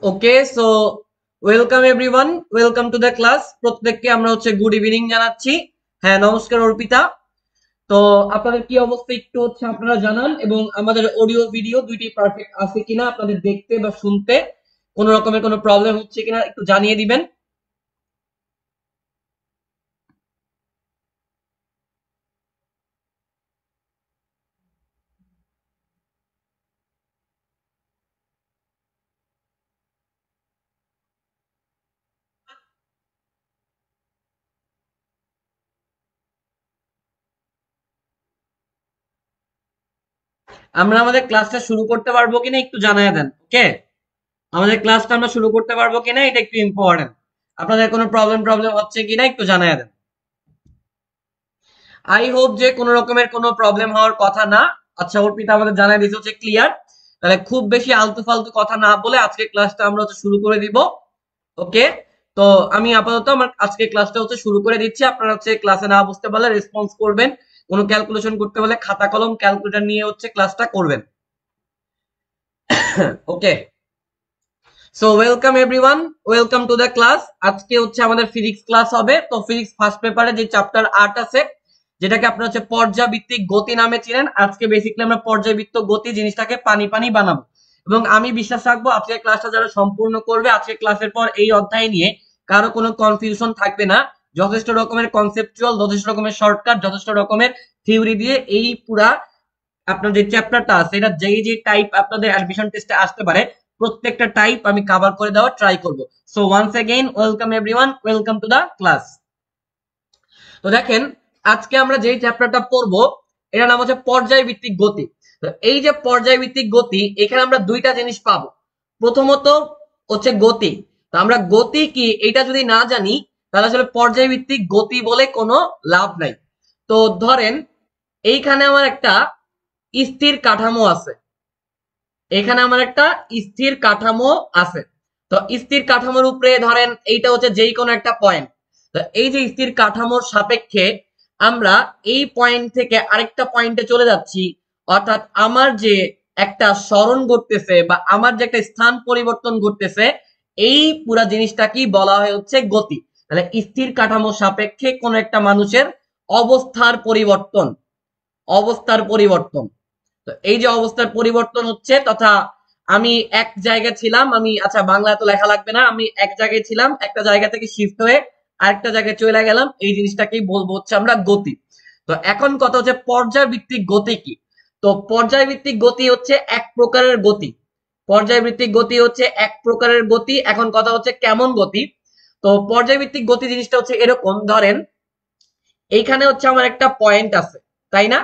Okay, so welcome everyone, welcome to the class. প্রত্যেককে আমরা good evening জানাচ্ছি। হ্যাঁ, নমস্কার অর্পিতা। তো আপনাদের কি অবস্থা একটু আপনারা জানান, এবং আমাদের অডিও ভিডিও দুইটি পারফেক্ট আছে কিনা আপনাদের দেখতে বা শুনতে কোনো রকমের কোনো প্রবলেম হচ্ছে কিনা একটু জানিয়ে দিবেন। আমরা আমাদের ক্লাসটা শুরু করতে পারবো কিনা একটু জানিয়ে দেন। ওকে, আমাদের ক্লাসটা আমরা শুরু করতে পারবো কিনা এটা একটু ইম্পর্টেন্ট। আপনাদের কোনো প্রবলেম প্রবলেম হচ্ছে কিনা একটু জানিয়ে দেন। আই হোপ যে কোনো রকমের কোনো প্রবলেম হওয়ার কথা না। আচ্ছা, অর্পিতা আমাদের জানাই দিচ্ছে ক্লিয়ার। তাহলে খুব বেশি আলতু ফালতু কথা না বলে আজকে ক্লাসটা আমরা শুরু করে দিব। ওকে, তো আমি আপাতত আমার আজকে ক্লাসটা শুরু করে দিচ্ছি। আপনারা ক্লাসে না বুঝতে পারলে রেসপন্স করবেন, কোনো ক্যালকুলেশন করতে হলে খাতা কলম ক্যালকুলেটর নিয়ে ক্লাসটা করবেন। Okay, so welcome everyone, welcome to the class. আজকে আমাদের ফিজিক্স ক্লাস হবে। তো ফিজিক্স ফার্স্ট পেপারে যে চ্যাপ্টার 8 আছে, যেটাকে আপনারা পর্যায়ভিত্তিক গতি নামে চিনেন, আজকে বেসিক্যালি আমরা পর্যায়বৃত্ত গতি জিনিসটাকে পানি পানি বানাবো। এবং আমি বিশ্বাস রাখবো আজকের ক্লাসটা যারা সম্পূর্ণ করবে, আজকের ক্লাসের পর এই অধ্যায় নিয়ে কারো কোনো কনফিউশন থাকবে না। যথেষ্ট রকমের কনসেপচুয়াল, যথেষ্ট রকমের শর্টকাট, যথেষ্ট রকমের থিওরি দিয়ে এই পুরা আপনার যে চ্যাপ্টারটা আছে, এটা যেই যে টাইপ আপনাদের অ্যাডমিশন টেস্টে আসতে পারে, প্রত্যেকটা টাইপ আমি কভার করে দেওয়ার ট্রাই করব। So once again welcome everyone, welcome to the class. তো দেখেন, আজকে আমরা যেই চ্যাপ্টারটা পড়বো এটার নাম পর্যায়ভিত্তিক গতি। তো এই যে পর্যায়ভিত্তিক গতি, এখানে আমরা দুইটা জিনিস পাবো। প্রথমত গতি। তো আমরা গতি কি এটা যদি না জানি, তাহলে আসলে পর্যায়ভিত্তিক গতি বলে কোনো লাভ নাই। তো ধরেন এইখানে আমার একটা স্থির কাঠামো আছে, এখানে আমার একটা স্থির কাঠামো আছে। তো স্থির কাঠামোর উপরে ধরেন এইটা যেই কোনো একটা পয়েন্ট। তো এই যে স্থির কাঠামোর সাপেক্ষে আমরা এই পয়েন্ট থেকে আরেকটা পয়েন্টে চলে যাচ্ছি, অর্থাৎ আমার যে একটা সরণ ঘটতেছে বা আমার যে একটা স্থান পরিবর্তন ঘটতেছে, এই পুরা জিনিসটা কি বলা হয় গতি। তাহলে স্থির কাঠামোর সাপেক্ষে কোন একটা মানুষের অবস্থার পরিবর্তন, অবস্থার পরিবর্তন। তো এই যে অবস্থার পরিবর্তন হচ্ছে, তথা আমি এক জায়গায় ছিলাম, আমি আচ্ছা বাংলা তো লেখা লাগবে না, আমি এক জায়গায় ছিলাম, একটা জায়গা থেকে শিফট হয়ে আরেকটা জায়গায় চলে গেলাম, এই জিনিসটাকেই বলবো আমরা গতি। তো এখন কথা পর্যায়ভিত্তিক গতি কি। তো পর্যায়ভিত্তিক গতি এক প্রকারের গতি। পর্যায়ভিত্তিক গতি এক প্রকারের গতি। এখন কথা কেমন গতি। তো পর্যায়ভিত্তিক গতি জিনিসটা এরকম, ধরেন এইখানে আমার একটা পয়েন্ট আছে, তাই না?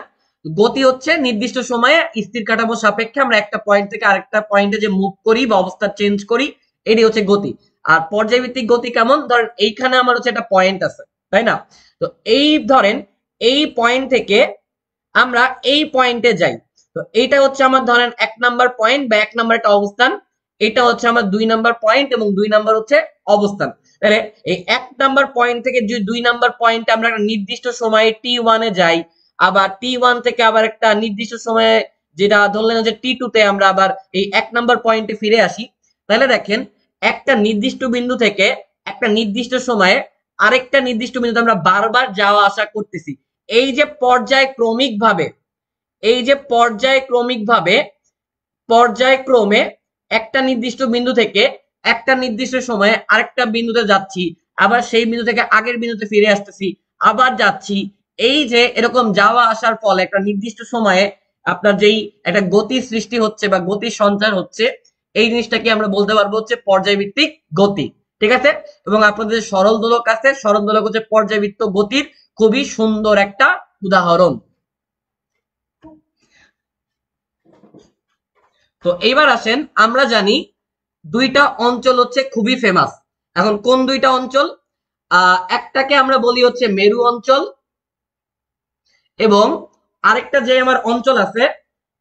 গতি নির্দিষ্ট সময়ে স্থির কাঠামো সাপেক্ষে আমরা একটা পয়েন্ট থেকে আরেকটা পয়েন্টে যে মুভ করি বা অবস্থা চেঞ্জ করি, এটি গতি। আর পর্যায়ভিত্তিক গতি কেমন, ধরেন এইখানে আমার একটা পয়েন্ট আছে, তাই না? তো এই ধরেন এই পয়েন্ট থেকে আমরা এই পয়েন্টে যাই। তো এইটা আমার ধরেন 1 নাম্বার পয়েন্ট বা 1 নাম্বার একটা অবস্থান। এটা আমার 2 নাম্বার পয়েন্ট এবং 2 নাম্বার অবস্থান। তাহলে এই 1 নাম্বার পয়েন্ট থেকে যদি 2 নাম্বার পয়েন্টে আমরা একটা নির্দিষ্ট সময়ে T1 এ যাই, আবার T1 থেকে আবার একটা নির্দিষ্ট সময়ে যেটা ধরলেন T2 তে আমরা আবার এই 1 নাম্বার পয়েন্টে ফিরে আসি, তাহলে দেখেন একটা নির্দিষ্ট বিন্দু থেকে একটা নির্দিষ্ট সময়ে আরেকটা নির্দিষ্ট বিন্দুতে আমরা বারবার যাওয়া আসা করতেছি। এই যে পর্যায়ক্রমিক ভাবে, এই যে পর্যায়ক্রমিক ভাবে পর্যায়ক্রমে একটা নির্দিষ্ট বিন্দু থেকে একটা নির্দিষ্ট সময়ে আরেকটা বিন্দুতে যাচ্ছি, আবার সেই বিন্দু থেকে আগের বিন্দুতে ফিরে আসতেছি, আবার যাচ্ছি। এই যে এরকম যাওয়া আসার ফলে একটা নির্দিষ্ট সময়ে আপনার যেই একটা গতি সৃষ্টি হচ্ছে বা গতির সঞ্চার হচ্ছে, এই জিনিসটাকে আমরা বলতে পারবো পর্যায়ভিত্তিক গতি। ঠিক আছে? এবং আপনাদের সরল দোলক আছে, সরল দোলক পর্যায়বৃত্ত গতির খুবই সুন্দর একটা উদাহরণ। তো এইবার আসেন, আমরা জানি দুইটা অঞ্চল খুবই ফেমাস। এখন কোন দুইটা অঞ্চল? একটাকে আমরা বলি মেরু অঞ্চল, এবং আরেকটা যে আমার অঞ্চল আছে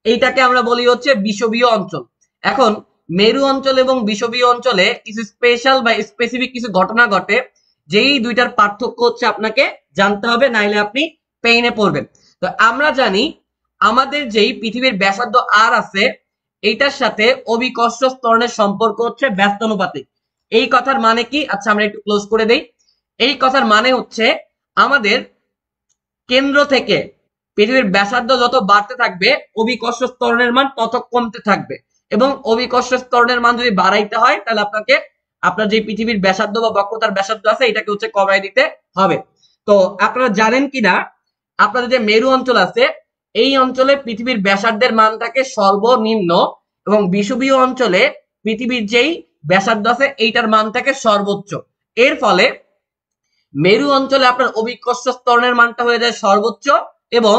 এইটাকে আমরা বলি বিষুবীয় অঞ্চল। এখন মেরু অঞ্চল এবং বিষুবীয় অঞ্চলে কিছু স্পেশাল বা স্পেসিফিক কিছু ঘটনা ঘটে, যেই দুইটার পার্থক্য আপনাকে জানতে হবে, নাইলে আপনি পেইনে পড়বেন। তো আমরা জানি আমাদের যেই পৃথিবীর ব্যাসার্ধ আর আছে, এইটার সাথে অভিকর্ষ ত্বরণের সম্পর্ক হচ্ছে ব্যস্তানুপাতিক। এই কথার মানে কি? আচ্ছা আমরা একটু ক্লোজ করে দেই। এই কথার মানে হচ্ছে আমাদের কেন্দ্র থেকে পৃথিবীর ব্যাসার্ধ যত বাড়তে থাকবে অভিকর্ষ ত্বরণের মান তত কমতে থাকবে, এবং অভিকর্ষ ত্বরণের মান যদি বাড়াইতে হয় তাহলে আপনাকে আপনার যে পৃথিবীর ব্যাসার্ধ বা বক্রতার ব্যাসার্ধ আছে এটাকে হচ্ছে কমাই দিতে হবে। তো আপনারা জানেন কিনা আপনাদের যে মেরু অঞ্চল আছে এই অঞ্চলে পৃথিবীর ব্যাসার্ধের মান থাকে সর্বনিম্ন, এবং বিষুবীয় অঞ্চলে পৃথিবীর যেই ব্যাসার্ধ আছে এইটার মান থাকে সর্বোচ্চ। এর ফলে মেরু অঞ্চলে আপনার অভিকর্ষ ত্বরণের মানটা হয়ে যায় সর্বোচ্চ, এবং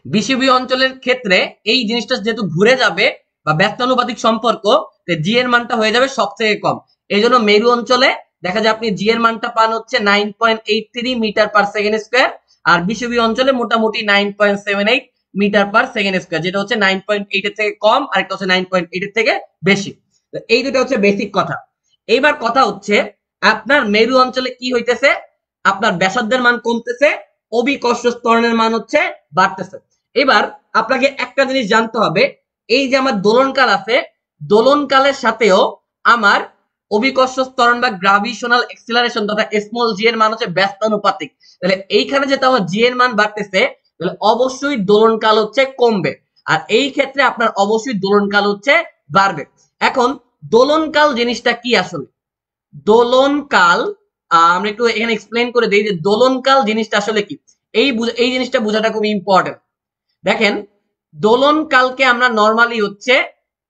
বিষুবীয় অঞ্চলের ক্ষেত্রে এই জিনিসটা যেহেতু ঘুরে যাবে বা ব্যস্তানুপাতিক সম্পর্ক, জি এর মানটা হয়ে যাবে সব থেকে কম। এই জন্য মেরু অঞ্চলে দেখা যায় আপনি জি এর মানটা পান হচ্ছে 9.83 মিটার পার সেকেন্ড স্কোয়ার, আর বিষুবীয় অঞ্চলে মোটামুটি 9.78 মিটার পার সেকেন্ড স্কোয়ার, যেটা হচ্ছে 9.8 এর থেকে কম, আর একটা হচ্ছে 9.8 এর থেকে বেশি। এই দুটো হচ্ছে বেসিক কথা। এইবার কথা হচ্ছে আপনার মেরু অঞ্চলে কি হইতেছে, আপনার ব্যাসার্ধের মান কমতেছে, অভিকর্ষ ত্বরণের মান হচ্ছে বাড়তেছে। এবার আপনাকে একটা জিনিস জানতে হবে, এই যে আমার দোলনকাল আছে দোলনকালের সাথেও আমার অভিকর্ষ ত্বরণ বা গ্রাভিটেশনাল এক্সিলারেশন তথা স্মল জি এর মান হচ্ছে ব্যস্তানুপাতিক। তাহলে এইখানে যেটা আমার জি এর মান বাড়তেছে তাহলে অবশ্যই দোলনকাল হচ্ছে কমবে, আর এই ক্ষেত্রে আপনার অবশ্যই দোলনকাল হচ্ছে বাড়বে। এখন দোলনকাল জিনিসটা কি আসলে? দোলনকাল আমরা একটু এখানে এক্সপ্লেন করে দিই যে দোলনকাল জিনিসটা আসলে কি। এই জিনিসটা বোঝাটা খুব ইম্পর্টেন্ট। দেখেন দোলনকালকে আমরা নরমালি হচ্ছে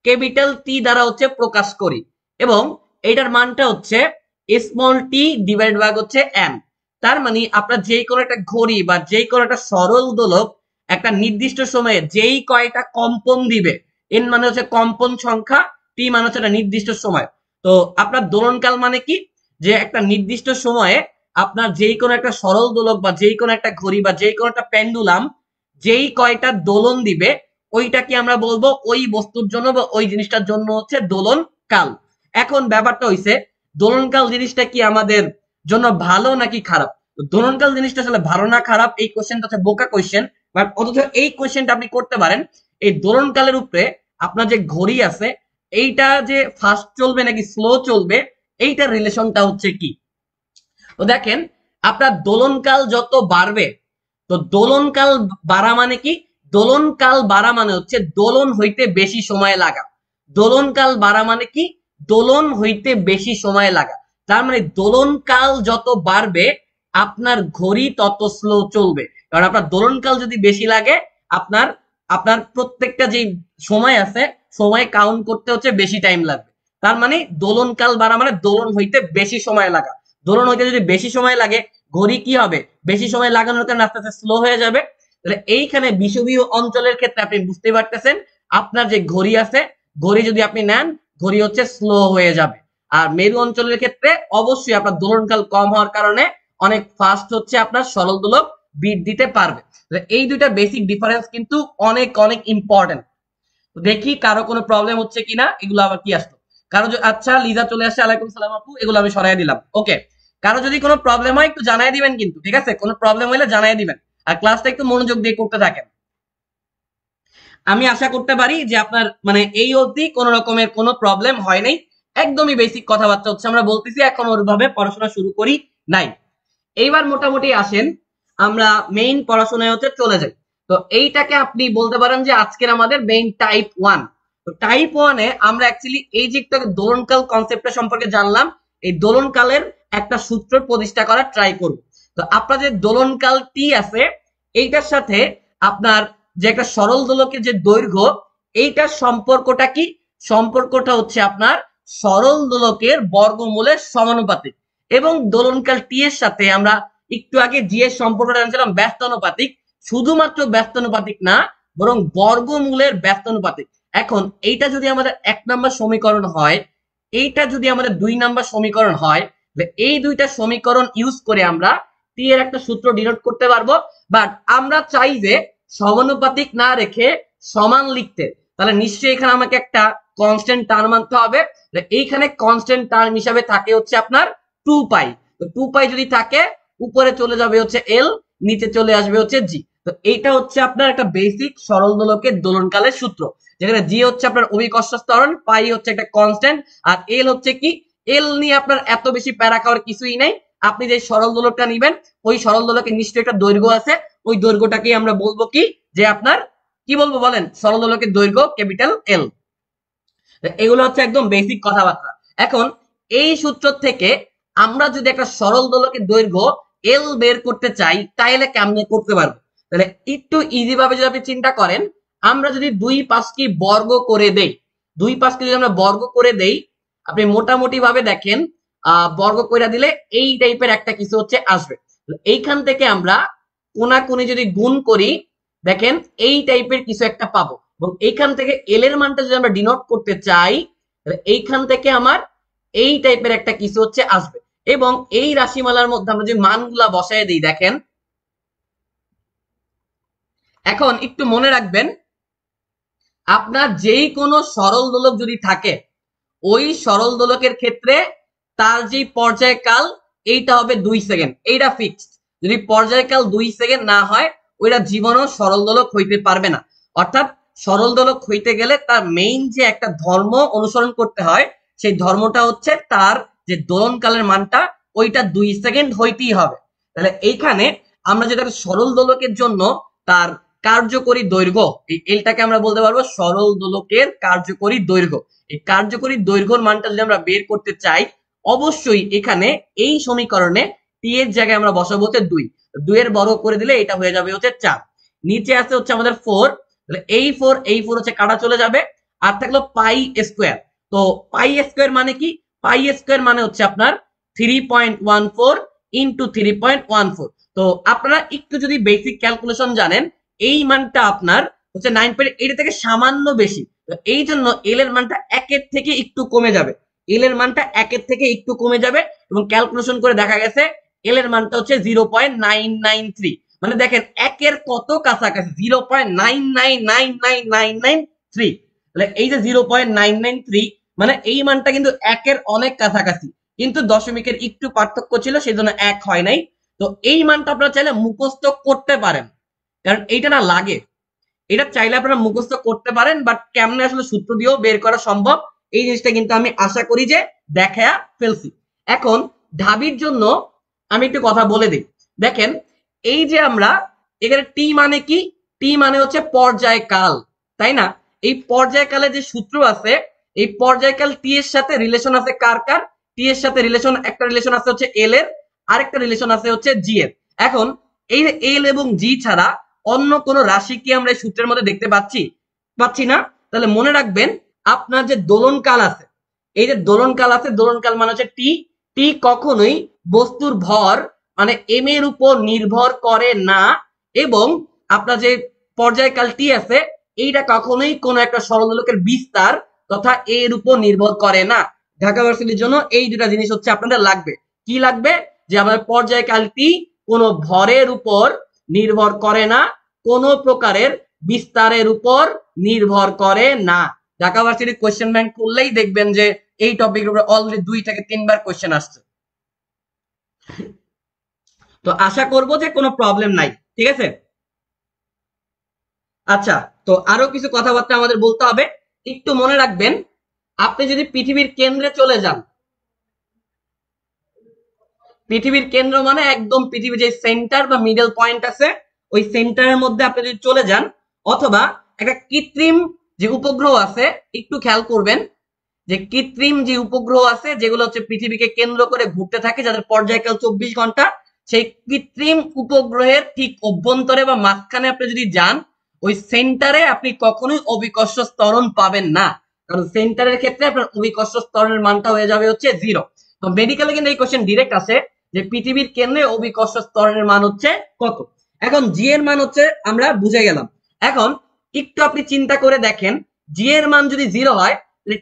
ক্যাপিটাল টি দ্বারা হচ্ছে প্রকাশ করি, এবং এটার মানটা হচ্ছে স্মল টি ডিভাইড বাই হচ্ছে এম। তার মানে আপনার যে কোনো একটা ঘড়ি বা যে কোনো একটা সরল দোলক একটা নির্দিষ্ট সময়ে যেই কয়টা কম্পন দিবে, এন মানে হচ্ছে কম্পন সংখ্যা, টি মানে হচ্ছে একটা নির্দিষ্ট সময়। তো আপনার দোলনকাল মানে কি, যে একটা নির্দিষ্ট সময়ে আপনার যেই কোনো একটা সরল দোলক বা যেই কোনো একটা ঘড়ি বা যেই কোনো একটা পেন্ডুলাম যেই কয়টা দোলন দিবে ওইটাকে আমরা বলবো ওই বস্তুর জন্য বা ওই জিনিসটার জন্য হচ্ছে দোলন কাল। এখন ব্যাপারটা হইছে দোলনকাল জিনিসটা কি আমাদের জন্য ভালো নাকি খারাপ? দোলনকাল জিনিসটা আসলে ভালো না খারাপ এই কোশ্চেনটা হচ্ছে বোকা কোশ্চেন, বাট অথচ এই কোশ্চেনটা আপনি করতে পারেন। এই দোলনকালের উপরে আপনার যে ঘড়ি আছে এইটা যে ফাস্ট চলবে নাকি স্লো চলবে এইটার রিলেশনটা হচ্ছে কি। তো দেখেন আপনার দোলনকাল যত বাড়বে, তো দোলনকাল বাড়া মানে কি, দোলনকাল বাড়া মানে হচ্ছে দোলন হইতে বেশি সময় লাগা। দোলনকাল বাড়া মানে কি, দোলন হইতে বেশি সময় লাগা। তার মানে দোলনকাল যত বাড়বে আপনার ঘড়ি তত স্লো চলবে, কারণ আপনার দোলনকাল যদি বেশি লাগে আপনার আপনার প্রত্যেকটা যে সময় আছে সময় কাউন্ট করতে হচ্ছে বেশি টাইম লাগবে। তার মানে দোলনকাল বাড়া মানে দোলন হইতে বেশি সময় লাগা। দোলন হইতে যদি বেশি সময় লাগে ঘড়ি কি হবে, বেশি সময় লাগানোর কারণে আস্তে আস্তে স্লো হয়ে যাবে। তাহলে এইখানে বিষুবীয় অঞ্চলের ক্ষেত্রে আপনি বুঝতে পারতেছেন আপনার যে ঘড়ি আছে ঘড়ি যদি আপনি নেন ঘড়ি হচ্ছে স্লো হয়ে যাবে। আর মেরু অঞ্চলের ক্ষেত্রে অবশ্যই আপনার দোলনকাল কম হওয়ার কারণে অনেক ফাস্ট হচ্ছে আপনার সরল দোলক বিট দিতে পারবে। এই দুইটা বেসিক ডিফারেন্স কিন্তু অনেক অনেক ইম্পর্টেন্ট। দেখি কারো কোনো প্রবলেম হচ্ছে কিনা, এগুলো আবার কি আসলো কারো আচ্ছা লিজা চলে আসছে, আলাইকুম সালাম আপু, এগুলো আমি সরাই দিলাম। ওকে, কারো যদি কোনো প্রবলেম হয় একটু জানাই দিবেন কিন্তু, ঠিক আছে? কোনো প্রবলেম হলে জানাই দিবেন, আর ক্লাসটা একটু মনোযোগ দিয়ে করতে থাকেন। আমি আশা করতে পারি যে আপনার মানে এই অবধি কোনো রকমের কোনো প্রবলেম হয় নাই, একদমই বেসিক কথাবার্তা হচ্ছে আমরা বলতেছি, এখন ওইভাবে পড়াশোনা শুরু করি নাই। এইবার মোটামুটি আসেন আমরা মেইন পড়াশোনায় হচ্ছে চলে যাই। তো এইটাকে আপনি বলতে পারেন যে আজকের আমাদের মেইন টাইপ 1। তো টাইপ 1 এ আমরা অ্যাকচুয়ালি এই যে একটা দোলনকাল কনসেপ্টটা সম্পর্কে জানলাম, এই দোলনকালের একটা সূত্র প্রতিষ্ঠা করার ট্রাই করব। তো আপনাদের দোলনকাল টি আছে এইটার সাথে আপনার যে একটা সরল দোলকের যে দৈর্ঘ্য এইটার সম্পর্কটা কি, সম্পর্কটা হচ্ছে আপনার সরল দোলকের বর্গমূলের সমানুপাতিক। এবং দোলনকাল টি এর সাথে আমরা একটু আগে জি এর সম্পর্কটা জানছিলাম ব্যস্তানুপাতিক, শুধুমাত্র ব্যস্তানুপাতিক না বরং বর্গমূলের ব্যস্তানুপাতিক। এখন এইটা যদি আমাদের 1 নাম্বার সমীকরণ হয়, এইটা যদি আমাদের 2 নাম্বার সমীকরণ হয়, এই দুইটা সমীকরণ ইউজ করে আমরা টি এর একটা সূত্র ডিনোট করতে পারবো। বাট আমরা চাই যে সমানুপাতিক না রেখে সমান লিখতে, তাহলে নিশ্চয়ই এখানে আমাকে একটা কনস্ট্যান্ট টার্ম আনতে হবে। এইখানে কনস্ট্যান্ট টার্ম হিসাবে থাকে হচ্ছে আপনার 2 পাই। তো 2 পাই যদি থাকে উপরে চলে যাবে হচ্ছে এল, নিচে চলে আসবে হচ্ছে জি। তো এইটা হচ্ছে আপনার একটা বেসিক সরল দোলকের দোলনকালের সূত্র, যেখানে জি হচ্ছে আপনার অভিকর্ষ ত্বরণ, পাই হচ্ছে একটা কনস্ট্যান্ট, আর এল হচ্ছে কি, এল নিয়ে আপনার এত বেশি প্যারা খাওয়ার কিছুই নাই। আপনি যে সরল দোলকটা নিবেন ওই সরল দোলকের নিশ্চয়ই একটা দৈর্ঘ্য আছে, ওই দৈর্ঘ্যটাকে আমরা বলবো কি, যে আপনার কি বলবো বলেন, সরল দোলকের দৈর্ঘ্য ক্যাপিটাল এল। এগুলো হচ্ছে একদম বেসিক কথাবার্তা। এখন এই সূত্র থেকে আমরা যদি একটা সরল দোলকের দৈর্ঘ্য এল বের করতে চাই তাহলে কেমনে করতে পারবো? তাহলে একটু ইজি ভাবে যদি আপনি চিন্তা করেন, আমরা যদি দুই পাশকে বর্গ করে দেই, দুই পাশকে যদি আমরা বর্গ করে দেই, আপনি মোটামুটি ভাবে দেখেন বর্গ করে দিলে এই টাইপের একটা কিছু হচ্ছে আসবে। এইখান থেকে আমরা কোনাকুনি যদি গুণ করি, দেখেন এই টাইপের কিছু একটা পাবো, এবং এইখান থেকে এল এর মানটা যদি আমরা ডিনোট করতে চাই, তাহলে এইখান থেকে আমার এই টাইপের একটা কিছু হচ্ছে আসবে। এবং এই রাশিমালার মধ্যে আমরা যে মানগুলা বসায় দিই, দেখেন এখন একটু মনে রাখবেন, আপনার যেই কোনো সরল দোলক যদি থাকে, ওই সরল দোলকের ক্ষেত্রে তার যে পর্যায়কাল এইটা হবে 2 সেকেন্ড, এইটা ফিক্সড। যদি পর্যায়কাল 2 সেকেন্ড না হয়, ওইটা জীবনও সরল দোলক হইতে পারবে না। অর্থাৎ সরল দোলক হইতে গেলে তার মেইন যে একটা ধর্ম অনুসরণ করতে হয়, সেই ধর্মটা হচ্ছে তার যে দোলনকালের মানটা ওইটা 2 সেকেন্ড হইতেই হবে। তাহলে এইখানে আমরা যেটা সরল দোলকের জন্য তার কার্যকরী দৈর্ঘ্য, এই এলটাকে আমরা বলতে পারবো সরল দোলকের কার্যকরী দৈর্ঘ্য। এই কার্যকরী দৈর্ঘ্যর মানটা যদি আমরা বের করতে চাই, অবশ্যই এখানে এই সমীকরণে টি এর জায়গায় আমরা বসাবো হচ্ছে 2, 2 এর বর্গ করে দিলে এটা হয়ে যাবে হচ্ছে 4, নিচে আছে হচ্ছে আমাদের 4, তাহলে এই 4 হচ্ছে কাটা চলে যাবে, আর থাকলো পাই স্কোয়ার। তো পাই স্কোয়ার মানে কি, পাই স্কোয়ার মানে হচ্ছে আপনার 3.14 ইন্টু 3.14। তো আপনারা একটু যদি বেসিক ক্যালকুলেশন জানেন, এই মানটা আপনার হচ্ছে 9.8 থেকে সামান্য বেশি, এই জন্য এল এর মানটা 1 এর থেকে একটু কমে যাবে, এল এর মানটা 1 এর থেকে একটু কমে যাবে, এবং ক্যালকুলেশন করে দেখা গেছে এল এর মানটা হচ্ছে 0.993। মানে দেখেন 1 এর কত কাছাকাছি, 0.9999993। তাহলে এই যে 0.993, মানে এই মানটা কিন্তু 1 এর অনেক কাছাকাছি, কিন্তু দশমিকের একটু পার্থক্য ছিল, সেই জন্য 1 হয় নাই। তো এই মানটা আপনারা চাইলে মুখস্থ করতে পারেন, কারণ এইটা না লাগে, এটা চাইলে আপনারা মুখস্থ করতে পারেন, বাট কেমনে আসলে সূত্র দিয়েও বের করা সম্ভব, এই জিনিসটা কিন্তু আমি আশা করি যে দেখা ফেলছি। এখন ঢাবির জন্য আমি একটু কথা বলে দিই। দেখেন এই যে আমরা এখানে টি মানে কি, টি মানে হচ্ছে পর্যায়কাল, তাই না? এই পর্যায়কালে যে সূত্র আছে, এই পর্যায়কাল টি এর সাথে রিলেশন আছে কার কার, টি এর সাথে রিলেশন, একটা রিলেশন আছে হচ্ছে এল এর, আরেকটা রিলেশন আছে হচ্ছে জি এর। এখন এই এল এবং জি ছাড়া অন্য কোন রাশি কি আমরা এই সূত্রের মধ্যে দেখতে পাচ্ছি না? তাহলে মনে রাখবেন, আপনার যে দোলনকাল আছে, এই যে দোলনকাল আছে, দোলনকাল মানে হচ্ছে টি, টি কখনোই বস্তুর ভর মানে এম এর উপর নির্ভর করে না, এবং আপনার যে পর্যায়কাল টি আছে, এইটা কখনোই কোন একটা সরল দোলকের বিস্তার তথা এর উপর নির্ভর করে না। ঢাকা ভার্সিটির জন্য এই দুটা জিনিস হচ্ছে আপনাদের লাগবে। কি লাগবে? যে আমাদের পর্যায়কাল টি কোন ভরের উপর নির্ভর করে না, কোন প্রকারের বিস্তারের উপর নির্ভর করে না। ঢাকা ভার্সিটির কোশ্চেন ব্যাংক করলেই দেখবেন যে এই টপিকের উপরে অলরেডি 2 থেকে 3 বার কোশ্চেন আসছে। তো আশা করব যে কোনো প্রবলেম নাই, ঠিক আছে? আচ্ছা, তো আরো কিছু কথাবার্তা আমাদের বলতে হবে। একটু মনে রাখবেন, আপনি যদি পৃথিবীর কেন্দ্রে চলে যান, পৃথিবীর কেন্দ্র মানে একদম পৃথিবীর যে সেন্টার বা মিডল পয়েন্ট আছে, ওই সেন্টারের মধ্যে আপনি যদি চলে যান, অথবা একটা কৃত্রিম যে উপগ্রহ আছে, একটু খেয়াল করবেন যে কৃত্রিম যে উপগ্রহ আছে যেগুলো হচ্ছে পৃথিবীকে কেন্দ্র করে ঘুরতে থাকে, যাদের পর্যায়কাল 24 ঘন্টা, সেই কৃত্রিম উপগ্রহের ঠিক অভ্যন্তরে বা মাঝখানে আপনি যদি যান, ওই সেন্টারে আপনি কখনোই অভিকর্ষ ত্বরণ পাবেন না, কারণ সেন্টারের ক্ষেত্রে আপনার অভিকর্ষ ত্বরণের মানটা হয়ে যাবে হচ্ছে 0। তো মেডিকেলে কিন্তু এই কোশ্চেন ডিরেক্ট আসে যে পৃথিবীর কেন্দ্রে অভিকর্ষ ত্বরণের মান হচ্ছে কত। এখন জি এর মান হচ্ছে আমরা বুঝে গেলাম। এখন একটু আপনি চিন্তা করে দেখেন, জি এর মান যদি 0 হয়,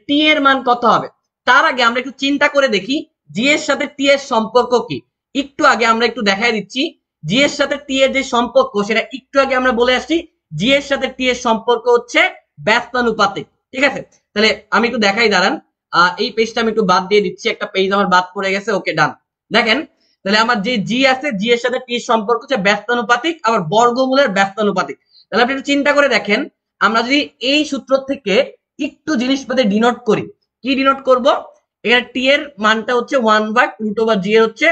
টি এর মান কত হবে? তার আগে আমরা একটু চিন্তা করে দেখি জি এর সাথে টি এর সম্পর্ক কি। একটু আগে আমরা একটু দেখাই দিচ্ছি জি এর সাথে টি এর যে সম্পর্ক, সেটা একটু আগে আমরা বলে আসছি। জি এর সাথে টি এর সম্পর্ক হচ্ছে ব্যস্তানুপাতিক, ঠিক আছে? তাহলে আমি একটু দেখাই, দাঁড়ান, এই পেজটা আমি একটু বাদ দিয়ে দিচ্ছি, একটা পেজ আমার বাদ পড়ে গেছে। ওকে, ডান। দেখেন তাহলে আমার যে জি আছে, জি এর সাথে টি এর সম্পর্ক হচ্ছে ব্যস্তানুপাতিক, আবার বর্গমূলের ব্যস্তানুপাতিক। তাহলে আপনি একটু চিন্তা করে দেখেন, আমরা যদি এই সূত্র থেকে একটু জিনিসপাতি ডিনোট করি, কি ডিনোট করব, এখানে টি এর মানটা হচ্ছে 1/√/, জি এর হচ্ছে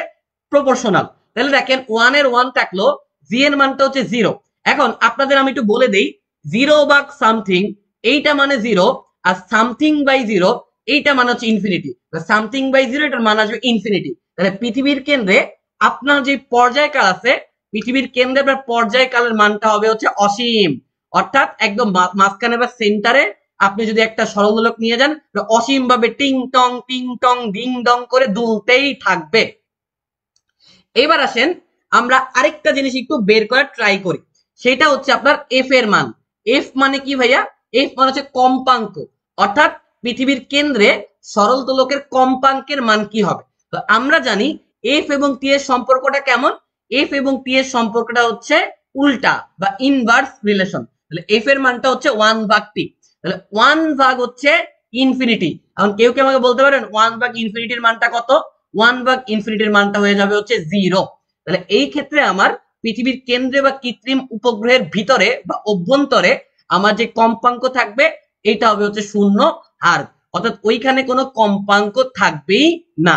প্রপোর্শনাল। তাহলে দেখেন 1 এর 1 থাকলো, জি এর মানটা হচ্ছে 0। এখন আপনাদের আমি একটু বলে দেই, 0/something এইটা মানে 0, আর সামথিং বাই 0 এইটা মানে হচ্ছে ইনফিনিটি। সামথিং বাই 0 এটার মান আসবে ইনফিনিটি। তাহলে পৃথিবীর কেন্দ্রে আপনার যে পর্যায়কাল আছে, পৃথিবীর কেন্দ্রে আপনার পর্যায়কালের মানটা হবে হচ্ছে অসীম। অর্থাৎ একদম মাঝখানে বা সেন্টারে আপনি যদি একটা সরল দোলক নিয়ে যান, অসীম ভাবে টিং টং ডিং ডং করে দুলতেই থাকবে। এবার আসেন আমরা আরেকটা জিনিস একটু বের করার ট্রাই করি, সেটা হচ্ছে আপনার এফ এর মান। এফ মানে কি ভাইয়া? এফ মানে হচ্ছে কম্পাঙ্ক, অর্থাৎ পৃথিবীর কেন্দ্রে সরল দোলকের কম্পাঙ্কের মান কি হবে। তো আমরা জানি এফ এবং টি এর সম্পর্কটা কেমন। এফ এবং টি এর সম্পর্কটা হচ্ছে উল্টা বা ইনভার্স রিলেশন। তাহলে এফ এর মানটা হচ্ছে 1/t। তাহলে 1 ভাগ হচ্ছে ইনফিনিটি। এখন কেউ কেউ আমাকে বলতে পারেন 1/ইনফিনিটির মানটা কত? 1/ইনফিনিটির মানটা হয়ে যাবে হচ্ছে 0। তাহলে এই ক্ষেত্রে আমার পৃথিবীর কেন্দ্রে বা কৃত্রিম উপগ্রহের ভিতরে বা অভ্যন্তরে আমার যে কম্পাঙ্ক থাকবে এটা হবে হচ্ছে 0, আর অর্থাৎ ওইখানে কোনো কম্পাঙ্ক থাকবেই না।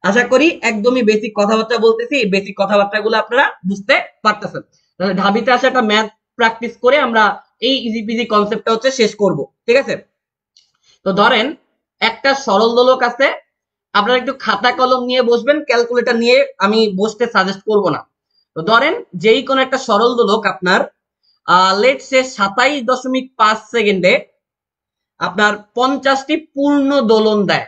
আশা করি একদমই বেসিক কথাবার্তা বলতেছি, এই বেসিক কথাবার্তাগুলো আপনারা বুঝতে পারতেছেন। তাহলে ঢাবিতে আসা একটা ম্যাথ প্র্যাকটিস করে আমরা এই ইজি পিজি কনসেপ্টটা হচ্ছে শেষ করব, ঠিক আছে? তো ধরেন একটা সরল দোলক আছে, আপনারা একটু খাতা কলম নিয়ে বসবেন, ক্যালকুলেটর নিয়ে আমি বসতে সাজেস্ট করব না। তো ধরেন যেই কোন একটা সরল দোলক আপনার লেটস সে 27.5 সেকেন্ডে আপনার 50টি পূর্ণ দোলন দেয়।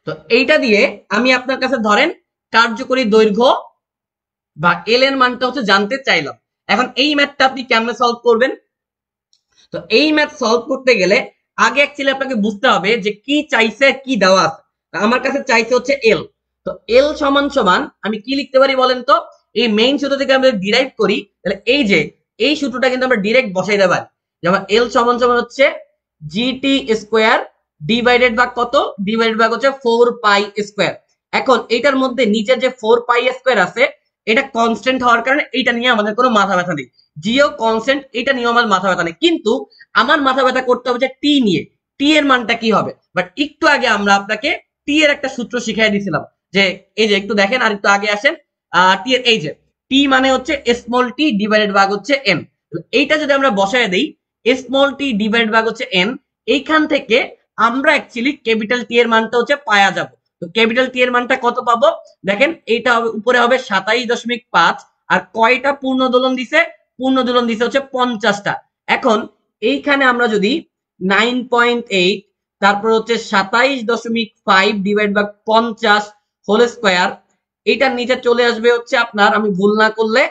তো এইটা দিয়ে আমি আপনার কাছে ধরেন কার্যকরী দৈর্ঘ্য বা এল এর মানটা হচ্ছে জানতে চাইলাম। এখন এই ম্যাথটা আপনি কেমনে সলভ করবেন? তো এই ম্যাথ সলভ করতে গেলে আগে অ্যাকচুয়ালি আপনাকে বুঝতে হবে যে কি চাইছে, কি দেওয়া আছে। আমার কাছে চাইছে হচ্ছে এল। তো এল সমান সমান আমি কি লিখতে পারি বলেন তো? এই মেইন সূত্র থেকে আমরা ডিরাইভ করি, তাহলে এই যে এই সূত্রটা কিন্তু আমরা ডিরেক্ট বসাই দিতে পারি। যেমন এল সমান সমান হচ্ছে জিটি স্কোয়ার ডিভাইডেড বাই কত? ডিভাইডেড বাই হচ্ছে 4 পাই স্কোয়ার। এখন এটার মধ্যে নিচে যে 4 পাই স্কোয়ার আছে এটা কনস্ট্যান্ট হওয়ার কারণে এটা নিয়ে আমাদের কোনো মাথা ব্যথা নেই। জিও কনস্ট্যান্ট, এটা নিয়ে আমার মাথা ব্যথা নেই, কিন্তু আমার মাথা ব্যথা করতে হবে যে টি নিয়ে। টি এর মানটা কি হবে? বাট একটু আগে আমরা আপনাকে টি এর একটা সূত্র শিখাই দিয়েছিলাম, যে এই যে একটু দেখেন আর একটু আগে আসেন, টি এর এই যে টি মানে হচ্ছে স্মল টি ডিভাইডেড ভাগ হচ্ছে এন। এইটা যদি আমরা বসায় দেই স্মল টি ডিভাইডেড ভাগ হচ্ছে এন, এইখান থেকে আমরা অ্যাকচুয়ালি ক্যাপিটাল টি এর মানটা হচ্ছে পাওয়া যাব। তো ক্যাপিটাল টি এর মানটা কত পাবো? দেখেন এইটা হবে উপরে হবে 27.5, আর কয়টা পূর্ণ দোলন দিছে? পূর্ণ দোলন দিছে হচ্ছে 50টা। এখন এইখানে আমরা যদি 9.8 তারপর হচ্ছে 27.5 ডিভাইড বাই 50 হোল স্কোয়ার, এইটার নিচে চলে আসবে হচ্ছে আপনার, আমি ভুল না করলে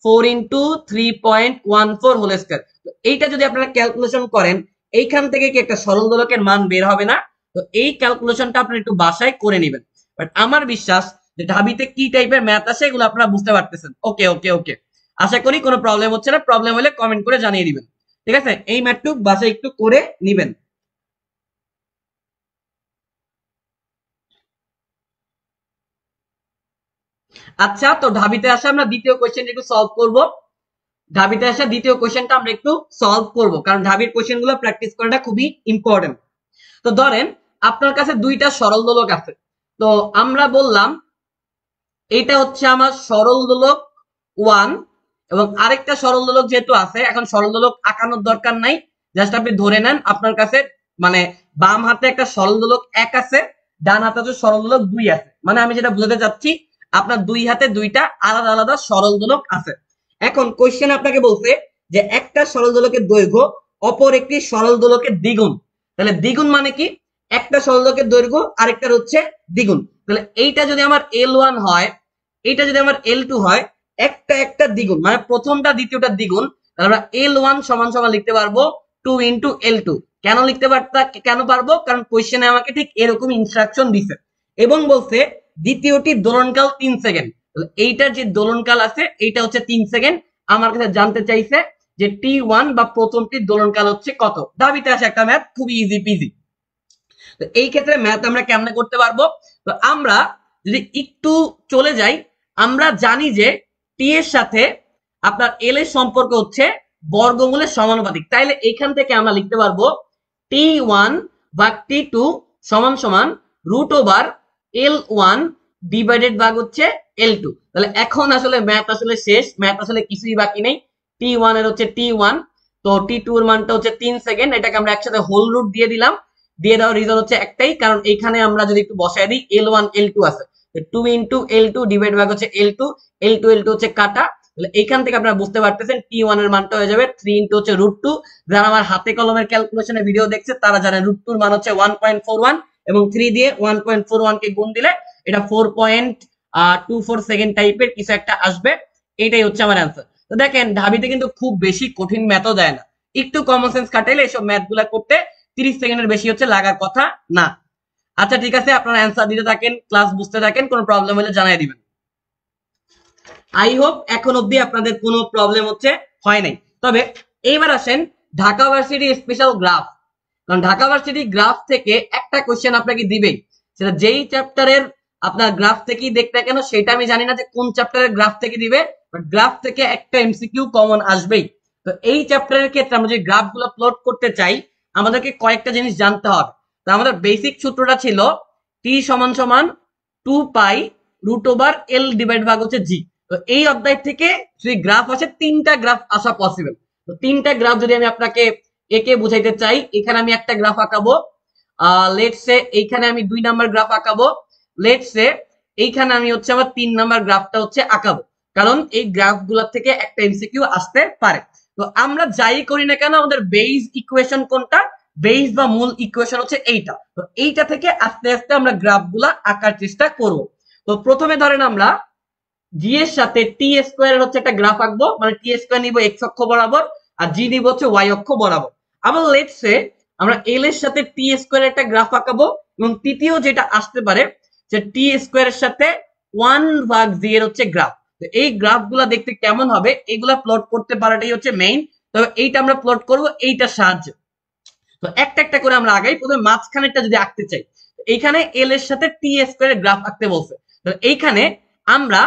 4 ইন্টু 3.14 হোল স্কোয়ার। এইটা যদি আপনারা ক্যালকুলেশন করেন এইখান থেকে কি একটা সরল দোলকের মান বের হবে না? তো এই ক্যালকুলেশনটা আপনারা একটু বাসায় করে নেবেন। বাট আমার বিশ্বাস যে ঢাবিতে কি টাইপের ম্যাথ আসে এগুলো আপনারা বুঝতে পারতেছেন। ওকে ওকে ওকে, আশা করি কোনো প্রবলেম হচ্ছে না। প্রবলেম হলে কমেন্ট করে জানিয়ে দিবেন, ঠিক আছে? এই ম্যাথটুক বাসায় একটু করে নিবেন। আচ্ছা, তো ঢাবিতে আসা আমরা দ্বিতীয় কোয়েশ্চেন একটু সলভ করব। ঢাবিতে আসা দ্বিতীয় কোয়েশ্চেনটা আমরা একটু সলভ করব, কারণ ঢাবির কোয়েশ্চেন গুলো প্র্যাকটিস করাটা খুবই ইম্পর্টেন্ট। তো ধরেন আপনার কাছে দুইটা সরল দোলক আছে। তো আমরা বললাম এটা হচ্ছে আমার সরল দোলক 1, এবং আরেকটা সরল দোলক যেহেতু আছে, এখন সরল দোলক আঁকানোর দরকার নাই, জাস্ট আপনি ধরে নেন আপনার কাছে মানে বাম হাতে একটা সরল দোলক 1 আছে, ডান হাতে হচ্ছে সরল দোলক 2 আছে। মানে আমি যেটা বুঝাতে চাচ্ছি আপনার দুই হাতে দুইটা আলাদা আলাদা সরল দোলক আছে। এখন কোশ্চেন আপনাকে বলছে যে একটা সরল দোলকের দৈর্ঘ্য অপর একটি সরল দোলকের দ্বিগুণ। তাহলে দ্বিগুণ মানে কি? একটা সরল দোলকের দৈর্ঘ্য আরেকটার হচ্ছে দ্বিগুণ। তাহলে এইটা যদি আমার L1 হয়, এইটা যদি আমার L2 হয়, একটা একটা দ্বিগুণ মানে প্রথমটা দ্বিতীয়টা দ্বিগুণ, তাহলে আমরা L1 সমান সমান লিখতে পারবো 2 ইন্টু L2। কেন লিখতে কেন পারবো? কারণ কোশ্চেনে আমাকে ঠিক এরকম ইনস্ট্রাকশন দিছে এবং বলছে দ্বিতীয়টি দোলনকাল 3 সেকেন্ড। এইটার যে দোলনকাল আছে এইটা হচ্ছে 3 সেকেন্ড। আমার কাছে জানতে চাইছে যে T1 বা প্রথমটির দোলনকাল হচ্ছে কত। ঢাবিতে আসে একটা ম্যাথ, খুবই ইজি পিজি। তো এই ক্ষেত্রে ম্যাথ আমরা কেমনে করতে পারবো? তো আমরা যদি একটু চলে যাই, আমরা জানি যে টি এর সাথে আপনার এল এর সম্পর্ক হচ্ছে বর্গমূলের সমানুপাতিক। তাইলে এখান থেকে আমরা লিখতে পারবো T1 বা T2 সমান সমান √ওভার L1 ডিভাইডেড ভাগ হচ্ছে L2। তাহলে এখন আসলে ম্যাথ আসলে শেষ, ম্যাথ আসলে কিছুই বাকি নেই। T1 এর হচ্ছে T1, তো T2 এর মানটা হচ্ছে 3 সেকেন্ড, এটাকে আমরা একসাথে হোল রুট দিয়ে দিলাম। দিয়ে দেওয়ার রিজন হচ্ছে একটাই, কারণ এখানে আমরা যদি একটু বসায় দিই L1 L2 আছে, 2 ইন্টু L2 ডিভাইড ভাগ হচ্ছে L2, L2 হচ্ছে কাটা। তাহলে এখান থেকে আপনারা বুঝতে পারতেছেন T1 এর মানটা হয়ে যাবে 3 ইন্টু হচ্ছে √2। যারা আমার হাতে কলমের ক্যালকুলেশনের ভিডিও দেখছে তারা জানে √2 এর মান হচ্ছে 1.41 এবং 3 দিয়ে 1.41 কে গুণ দিলে এটা 4.24 সেকেন্ড টাইপের কিছু একটা আসবে। এটাই হচ্ছে আমার অ্যান্সার। তো দেখেন ঢাবিতে কিন্তু খুব বেশি কঠিন ম্যাথও দেয় না, একটু কমন সেন্স খাটাইলে এসব ম্যাথ গুলা করতে 30 সেকেন্ডের বেশি হচ্ছে লাগার কথা না। আচ্ছা ঠিক আছে, আপনারা অ্যান্সার দিতে থাকেন, ক্লাস বুঝতে থাকেন, কোনো প্রবলেম হলে জানাই দিবেন। আই হোপ এখন অব্দি আপনাদের কোনো প্রবলেম হচ্ছে হয় নাই। তবে এইবার আসেন ঢাকা ভার্সিটি স্পেশাল গ্রাফ। কারণ ঢাকা ভার্সিটি গ্রাফ থেকে একটা কোশ্চেন আপনাকে দিবেই, সেটা যেই চ্যাপ্টারের আপনার গ্রাফ থেকেই দেখতে কেন সেটা আমি জানি না যে কোন চ্যাপ্টারের গ্রাফ থেকে দিবে, বাট গ্রাফ থেকে একটা এমসিকিউ কমন আসবেই। তো এই চ্যাপ্টারের ক্ষেত্রে আমরা যদি গ্রাফ গুলো প্লট করতে চাই আমাদেরকে কয়েকটা জিনিস জানতে হবে। তো আমাদের বেসিক সূত্রটা ছিল টি সমান সমান 2 পাই √L ডিভাইড ভাগ হচ্ছে জি। তো এই অধ্যায় থেকে যদি গ্রাফ আসে, 3টা গ্রাফ আসা পসিবল। তো 3টা গ্রাফ যদি আমি আপনাকে একে বুঝাইতে চাই, এখানে আমি একটা গ্রাফ আঁকাবো, লেটস সে এইখানে আমি 2 নাম্বার গ্রাফ আঁকাবো, লেটস সে এইখানে আমি হচ্ছে আমার 3 নাম্বার গ্রাফটা হচ্ছে আঁকাবো, কারণ এই গ্রাফ গুলা থেকে একটা এমসিকিউ আসতে পারে। তো আমরা যাই করি না কেন আমাদের বেস ইকুয়েশন কোনটা, বেস বা মূল ইকুয়েশন হচ্ছে এইটা। তো এইটা থেকে আস্তে আস্তে আমরা গ্রাফ গুলা আঁকার চেষ্টা করব। তো প্রথমে ধরেন আমরা জি এর সাথে টি স্কোয়ার হচ্ছে একটা গ্রাফ আঁকবো, মানে টি স্কোয়ার নিব এক্স অক্ষ বরাবর আর জি নিব হচ্ছে ওয়াই অক্ষ বরাবর। আবার লেটস সে আমরা এল এর সাথে টি স্কোয়ার একটা গ্রাফ আঁকাবো, এবং তৃতীয় যেটা আসতে পারে যে টি স্কোয়ার এর সাথে 1/জি এর হচ্ছে গ্রাফ। তো এই গ্রাফ গুলা দেখতে কেমন হবে এগুলা প্লট করতে পারাটাই হচ্ছে মেইন। তবে এইটা আমরা প্লট করব এইটার সাহায্যে। তো একটা একটা করে আমরা আগাই। প্রথমে মাঝখানেরটা যদি আঁকতে চাই, এইখানে এল এর সাথে টি স্কোয়ার গ্রাফ আঁকতে বলছে। তো এইখানে আমরা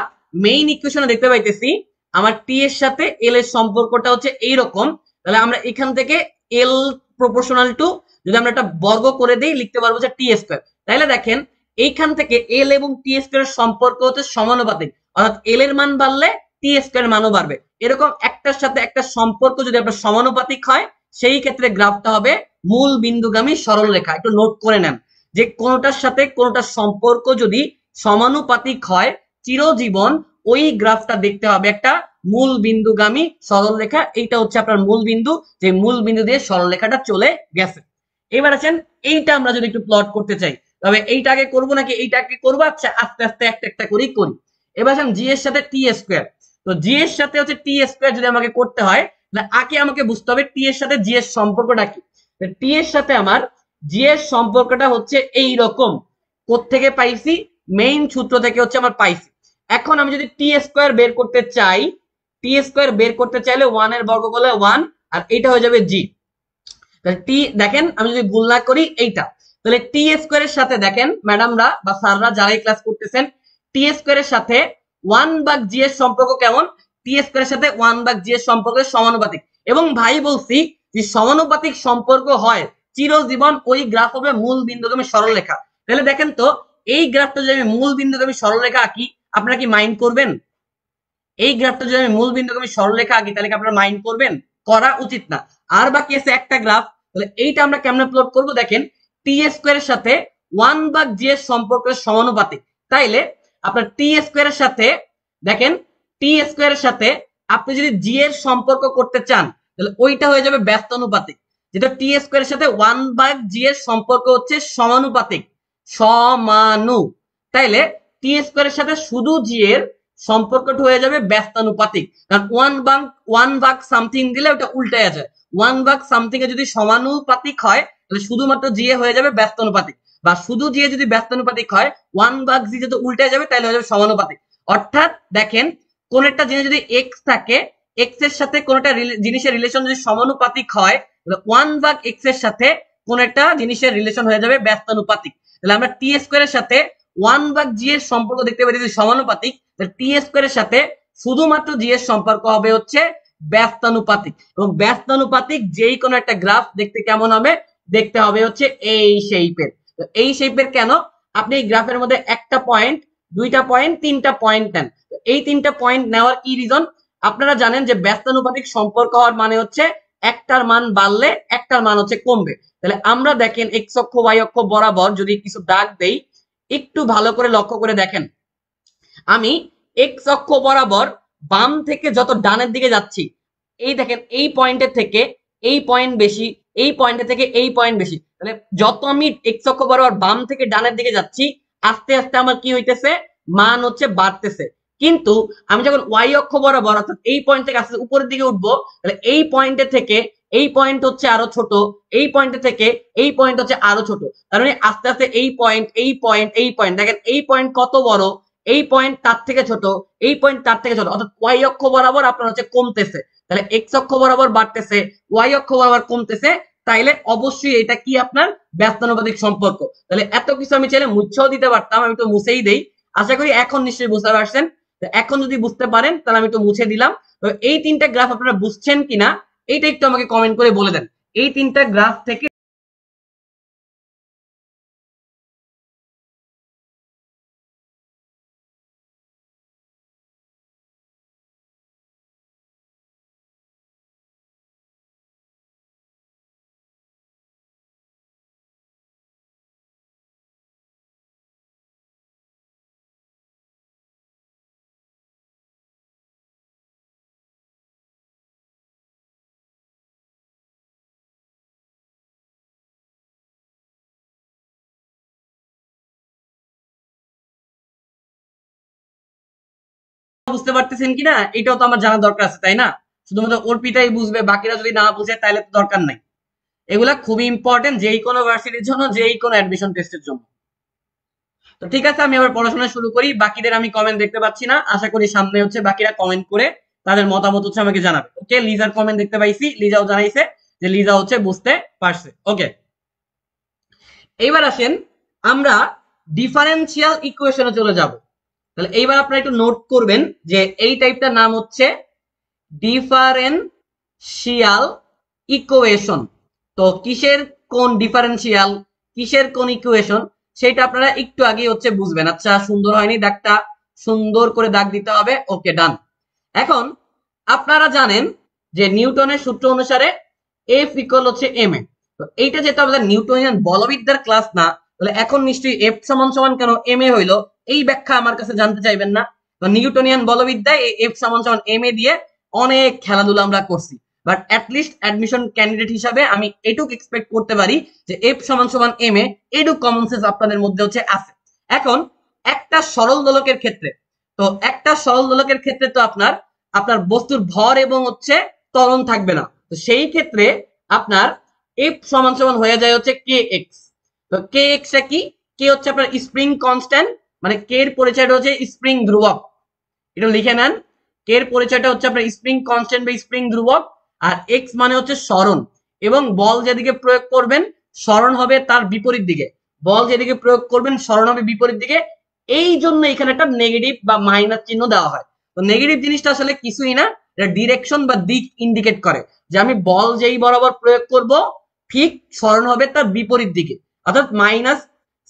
মেইন ইকুয়েশনে দেখতে পাইতেছি আমার টি এর সাথে এল এর সম্পর্কটা হচ্ছে এইরকম। তাহলে আমরা এখান থেকে এল প্রপোর্শনাল টু যদি আমরা একটা বর্গ করে দিই লিখতে পারবো যে টি স্কোয়ার। তাহলে দেখেন এইখান থেকে এল এবং টি স্কোয়ারের সম্পর্ক হচ্ছে সমানুপাতিক, অর্থাৎ এল এর মান বাড়লে টি স্কোয়ার মানও বাড়বে। এরকম একটার সাথে একটা সম্পর্ক যদি আপনার সমানুপাতিক হয় সেই ক্ষেত্রে গ্রাফটা হবে মূল বিন্দুগামী সরল রেখা। একটু নোট করে নেন যে কোনটার সাথে কোনটার সম্পর্ক যদি সমানুপাতিক হয় চিরজীবন ওই গ্রাফটা দেখতে হবে একটা মূল বিন্দুগামী সরল রেখা। এইটা হচ্ছে আপনার মূল বিন্দু, যে মূল বিন্দু দিয়ে সরল রেখাটা চলে গেছে। এবার আছেন এইটা আমরা যদি একটু প্লট করতে চাই, তবে এইটা আগে করবো নাকি এইটা আগে করবো? আচ্ছা আস্তে আস্তে একটা একটা করেই করি। এবার আসেন জি এর সাথে টি স্কোয়ার। তো জি এর সাথে হচ্ছে টি স্কোয়ার যদি আমাকে করতে হয় তাহলে আগে আমাকে বুঝতে হবে টি এর সাথে জি এর সম্পর্কটা কি। টি এর সাথে আমার জি এর সম্পর্কটা হচ্ছে এই রকম। কোত্থেকে পাইছি? মেইন সূত্র থেকে হচ্ছে আমার পাইছি। এখন আমি যদি টি স্কোয়ার বের করতে চাই, টি স্কোয়ার বের করতে চাইলে 1 এর বর্গ করলে 1 আর এটা হয়ে যাবে জি। তাহলে টি দেখেন আমি যদি ভুল না করি এইটা, তাহলে টি স্কোয়ারের সাথে দেখেন ম্যাডামরা বা স্যাররা যারাই ক্লাস করতেছেন, টি স্কোয়ারের সাথে 1/জি এর সম্পর্ক কেমন? টি স্কোয়ারের সাথে 1/জি এর সম্পর্ক সমানুপাতিক। এবং ভাই বলছি যে সমানুপাতিক সম্পর্ক হয় চিরজীবন ওই গ্রাফ হবে মূল বিন্দুগামী সরলরেখা। তাহলে দেখেন তো এই গ্রাফটা যদি আমি মূল বিন্দুগামী সরলরেখা আঁকি আপনারা কি মাইন্ড করবেন? এই গ্রাফটা যদি আমি মূল বিন্দুগামী সরলরেখা আঁকি তাহলে কি আপনারা মাইন্ড করবেন? করা উচিত না। আর বাকি আছে একটা গ্রাফ। তাহলে এইটা আমরা কেমনে প্লট করব? দেখেন টি স্কোয়ারের সাথে 1/জি এর সম্পর্ক সমানুপাতিক। তাইলে আপনার টি স্কোয়ারের সাথে দেখেন টি স্কোয়ারের সাথে আপনি যদি জি এর সম্পর্ক করতে চান তাহলে ওইটা হয়ে যাবে ব্যস্তানুপাতিক, যেটা টি স্কোয়ারের সাথে 1/জি এর সম্পর্ক হচ্ছে সমানুপাতিক, সমানু। তাইলে টি স্কোয়ারের সাথে শুধু জি এর সম্পর্কটা হয়ে যাবে ব্যস্তানুপাতিক, কারণ 1/1 সামথিং দিলে ওটা উল্টায়া যায়। 1/ সামথিং এ যদি সমানুপাতিক হয় তাহলে শুধুমাত্র জি এ হয়ে যাবে ব্যস্তানুপাতিক, বা শুধু জি এ যদি ব্যস্তানুপাতিক হয় 1/জি যদি উল্টে যাবে তাহলে হয়ে যাবে সমানুপাতিক। অর্থাৎ দেখেন কোন একটা জিনিস যদি এক্স থাকে এক্স এর সাথে কোন একটা জিনিসের রিলেশন যদি সমানুপাতিক হয়, তাহলে 1/x এর সাথে কোন একটা জিনিসের রিলেশন হয়ে যাবে ব্যস্তানুপাতিক। তাহলে আমরা টি স্কয়ারের সাথে 1/g এর সম্পর্ক দেখতে পারি যদি সমানুপাতিক, তাহলে টি স্কয়ারের সাথে শুধুমাত্র জি এর সম্পর্ক হবে হচ্ছে ব্যস্তানুপাতিক। এবং ব্যস্তানুপাতিক যেই কোনো একটা গ্রাফ দেখতে কেমন হবে, দেখতে হবে হচ্ছে এই শেপের। তো এই শেপের কেন, আপনি এই গ্রাফের মধ্যে একটা পয়েন্ট, দুইটা পয়েন্ট, তিনটা পয়েন্ট নেন। এই তিনটা পয়েন্ট নেওয়ার কি রিজন, আপনারা জানেন যে ব্যস্তানুপাতিক সম্পর্ক হওয়ার মানে হচ্ছে একটার মান বাড়লে একটার মান হচ্ছে কমবে। তাহলে আমরা দেখেন এক্স অক্ষ ওয়াই অক্ষ বরাবর যদি কিছু দাগ দেই, একটু ভালো করে লক্ষ্য করে দেখেন, আমি এক্স অক্ষ বরাবর বাম থেকে যত ডানের দিকে যাচ্ছি, এই দেখেন এই পয়েন্টের থেকে এই পয়েন্ট বেশি, এই পয়েন্টের থেকে এই পয়েন্ট বেশি। তাহলে যত আমি এক্স অক্ষ বরাবর বাম থেকে ডানের দিকে যাচ্ছি, আস্তে আস্তে আমার কি হইতেছে, মান হচ্ছে বাড়তেছে। কিন্তু আমি যখন ওয়াই অক্ষ বরাবর অর্থাৎ এই পয়েন্ট থেকে আস্তে উপরের দিকে উঠবো, তাহলে এই পয়েন্টের থেকে এই পয়েন্ট হচ্ছে আরো ছোট, এই পয়েন্টের থেকে এই পয়েন্ট হচ্ছে আরো ছোট। তার মানে আস্তে আস্তে এই পয়েন্ট, এই পয়েন্ট, এই পয়েন্ট, দেখেন এই পয়েন্ট কত বড়, এই পয়েন্ট তার থেকে ছোট, এই পয়েন্ট তার থেকে ছোট, অর্থাৎ ওয়াই অক্ষ বরাবর আপনার হচ্ছে কমতেছে। তাহলে এক্স অক্ষ বরাবর বাড়তেছে, ওয়াই অক্ষ বরাবর কমতেছে, তাইলে অবশ্যই এটা কি আপনার ব্যস্তানুপাতিক সম্পর্ক। তাহলে এত কিছু আমি চাইলে মুছেও দিতে পারতাম, আমি তো মুছেই দেই। আশা করি এখন নিশ্চয়ই বুঝতে পারছেন। এখন যদি বুঝতে পারেন তাহলে আমি একটু মুছে দিলাম। তো এই তিনটা গ্রাফ আপনারা বুঝছেন কিনা এইটা একটু আমাকে কমেন্ট করে বলে দেন। এই তিনটা গ্রাফ থেকে বুঝতে পারতেছেন কিনা এটাও তো আমার জানা দরকার আছে, তাই না? শুধুমাত্র অর্পিতাই বুঝবে, বাকিরা যদি না বুঝে তাহলে তো দরকার নাই। এগুলা খুবই ইম্পর্টেন্ট যেই কোনো ভার্সিটির জন্য, যেই কোনো অ্যাডমিশন টেস্টের জন্য। তো ঠিক আছে, আমি আবার পড়াশোনা শুরু করি। বাকিদের আমি কমেন্ট দেখতে পাচ্ছি না, আশা করি সামনে হচ্ছে বাকিরা কমেন্ট করে তাদের মতামত হচ্ছে আমাকে জানাবে। ওকে, লিজার কমেন্ট দেখতে পাইছি, লিজাও জানাইছে যে লিজা হচ্ছে বুঝতে পারছে। ওকে, এইবার আসেন আমরা ডিফারেন্সিয়াল ইকুয়েশনে চলে যাব। তাহলে এইবার আপনারা একটু নোট করবেন যে এই টাইপটার নাম হচ্ছে ডিফারেন্সিয়াল ইকুয়েশন। তো কিসের কোন ডিফারেন্সিয়াল, কিসের কোন ইকুয়েশন, সেটা আপনারা একটু আগে হচ্ছে বুঝবেন। আচ্ছা, সুন্দর হয়নি দাগটা, সুন্দর করে দাগ দিতে হবে। ওকে, ডান। এখন আপনারা জানেন যে নিউটনের সূত্র অনুসারে এফ ইকুয়াল হচ্ছে এম এ। তো এইটা যেহেতু আমাদের নিউটনিয়ান বলবিদ্যার ক্লাস না, তাহলে এখন নিশ্চয়ই এফ সমান সমান কেন এম এ হইলো এই ব্যাখ্যা আমার কাছে জানতে চাইবেন না। তো নিউটনিয়ান বলবিদ্যায় এই এফ সমান সমান এম এ দিয়ে অনেক খেলাধুলা আমরা করছি, বাট অ্যাটলিস্ট অ্যাডমিশন ক্যান্ডিডেট হিসাবে আমি এটুক এক্সপেক্ট করতে পারি যে এফ সমান সমান এম এ, এটুক কমন সেন্স আপনাদের মধ্যে হচ্ছে আছে। এখন একটা সরল দোলকের ক্ষেত্রে, তো একটা সরল দোলকের ক্ষেত্রে তো আপনার আপনার বস্তুর ভর এবং হচ্ছে ত্বরণ থাকবে না। তো সেই ক্ষেত্রে আপনার এফ সমান সমান হয়ে যায় হচ্ছে কে এক্স। তো কে এক্স টা কি, কে হচ্ছে আপনার স্প্রিং কনস্ট্যান্ট, মানে কে এর পরিচয়টা হচ্ছে স্প্রিং ধ্রুবক। এটা লিখে নেন, কে এর পরিচয়টা হচ্ছে আপনার স্প্রিং কনস্ট্যান্ট বা স্প্রিং ধ্রুবক, আর এক্স মানে হচ্ছে সরণ, এবং বল যেদিকে প্রয়োগ করবেন সরণ হবে তার বিপরীত দিকে, বল যেদিকে প্রয়োগ করবেন সরণ হবে বিপরীত দিকে। এই জন্য এখানে একটা নেগেটিভ বা মাইনাস চিহ্ন দেওয়া হয়। তো নেগেটিভ জিনিসটা আসলে কিছুই না, এটা ডিরেকশন বা দিক ইন্ডিকেট করে যে আমি বল যেই বরাবর প্রয়োগ করব ঠিক সরণ হবে তার বিপরীত দিকে। অর্থাৎ মাইনাস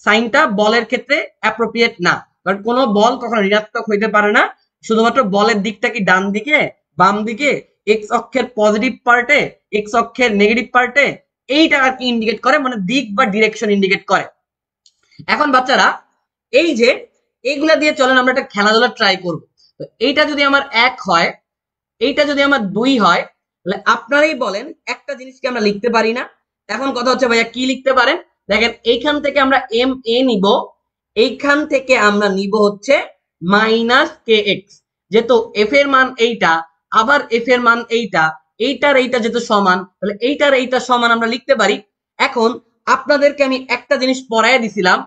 সাইনটা বলের ক্ষেত্রে অ্যাপ্রোপ্রিয়েট না, কারণ কোনো বল কখনো ঋণাত্মক হইতে পারে না। শুধুমাত্র বলের দিকটা কি ডান দিকে, বাম দিকে, এক্স অক্ষের পজিটিভ পার্টে, এক্স অক্ষের নেগেটিভ পার্টে, এইটা আর কি ইন্ডিকেট করে, মানে দিক বা ডিরেকশন ইন্ডিকেট করে। এখন বাচ্চারা এই যে এইগুলা দিয়ে চলেন আমরা একটা খেলাধুলা ট্রাই করব। তো এইটা যদি আমার 1 হয়, এইটা যদি আমার 2 হয়, তাহলে আপনারাই বলেন একটা জিনিসকে আমরা লিখতে পারি না। এখন কথা হচ্ছে ভাইয়া কি লিখতে পারেন, দেখেন এইখান থেকে আমরা এম এ নিব, এইখান থেকে আমরা নিব হচ্ছে মাইনাস কে এক্স। যেহেতু এফ এর মান এইটা, আবার এফ এর মান এইটা, এইটার এইটা যেহেতু সমান, তাহলে এইটার এইটা সমান আমরা লিখতে পারি। এখন আপনাদেরকে আমি একটা জিনিস পড়াইয়া দিছিলাম,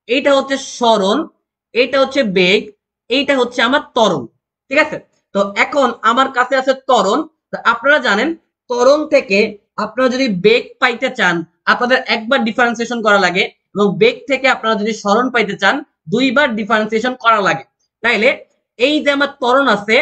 এইটা হচ্ছে সরণ, এইটা হচ্ছে বেগ, এইটা হচ্ছে আমার ত্বরণ। ঠিক আছে, তো এখন আমার কাছে আছে ত্বরণ। আপনারা জানেন ত্বরণ থেকে আপনারা যদি বেগ পাইতে চান আপনাদের একবার ডিফারেন্সিয়েশন করা লাগে, এবং বেগ থেকে আপনারা যদি সরণ পাইতে চান দুইবার ডিফারেন্সিয়েশন করা লাগে। তাইলে এই যে আমার ত্বরণ আছে,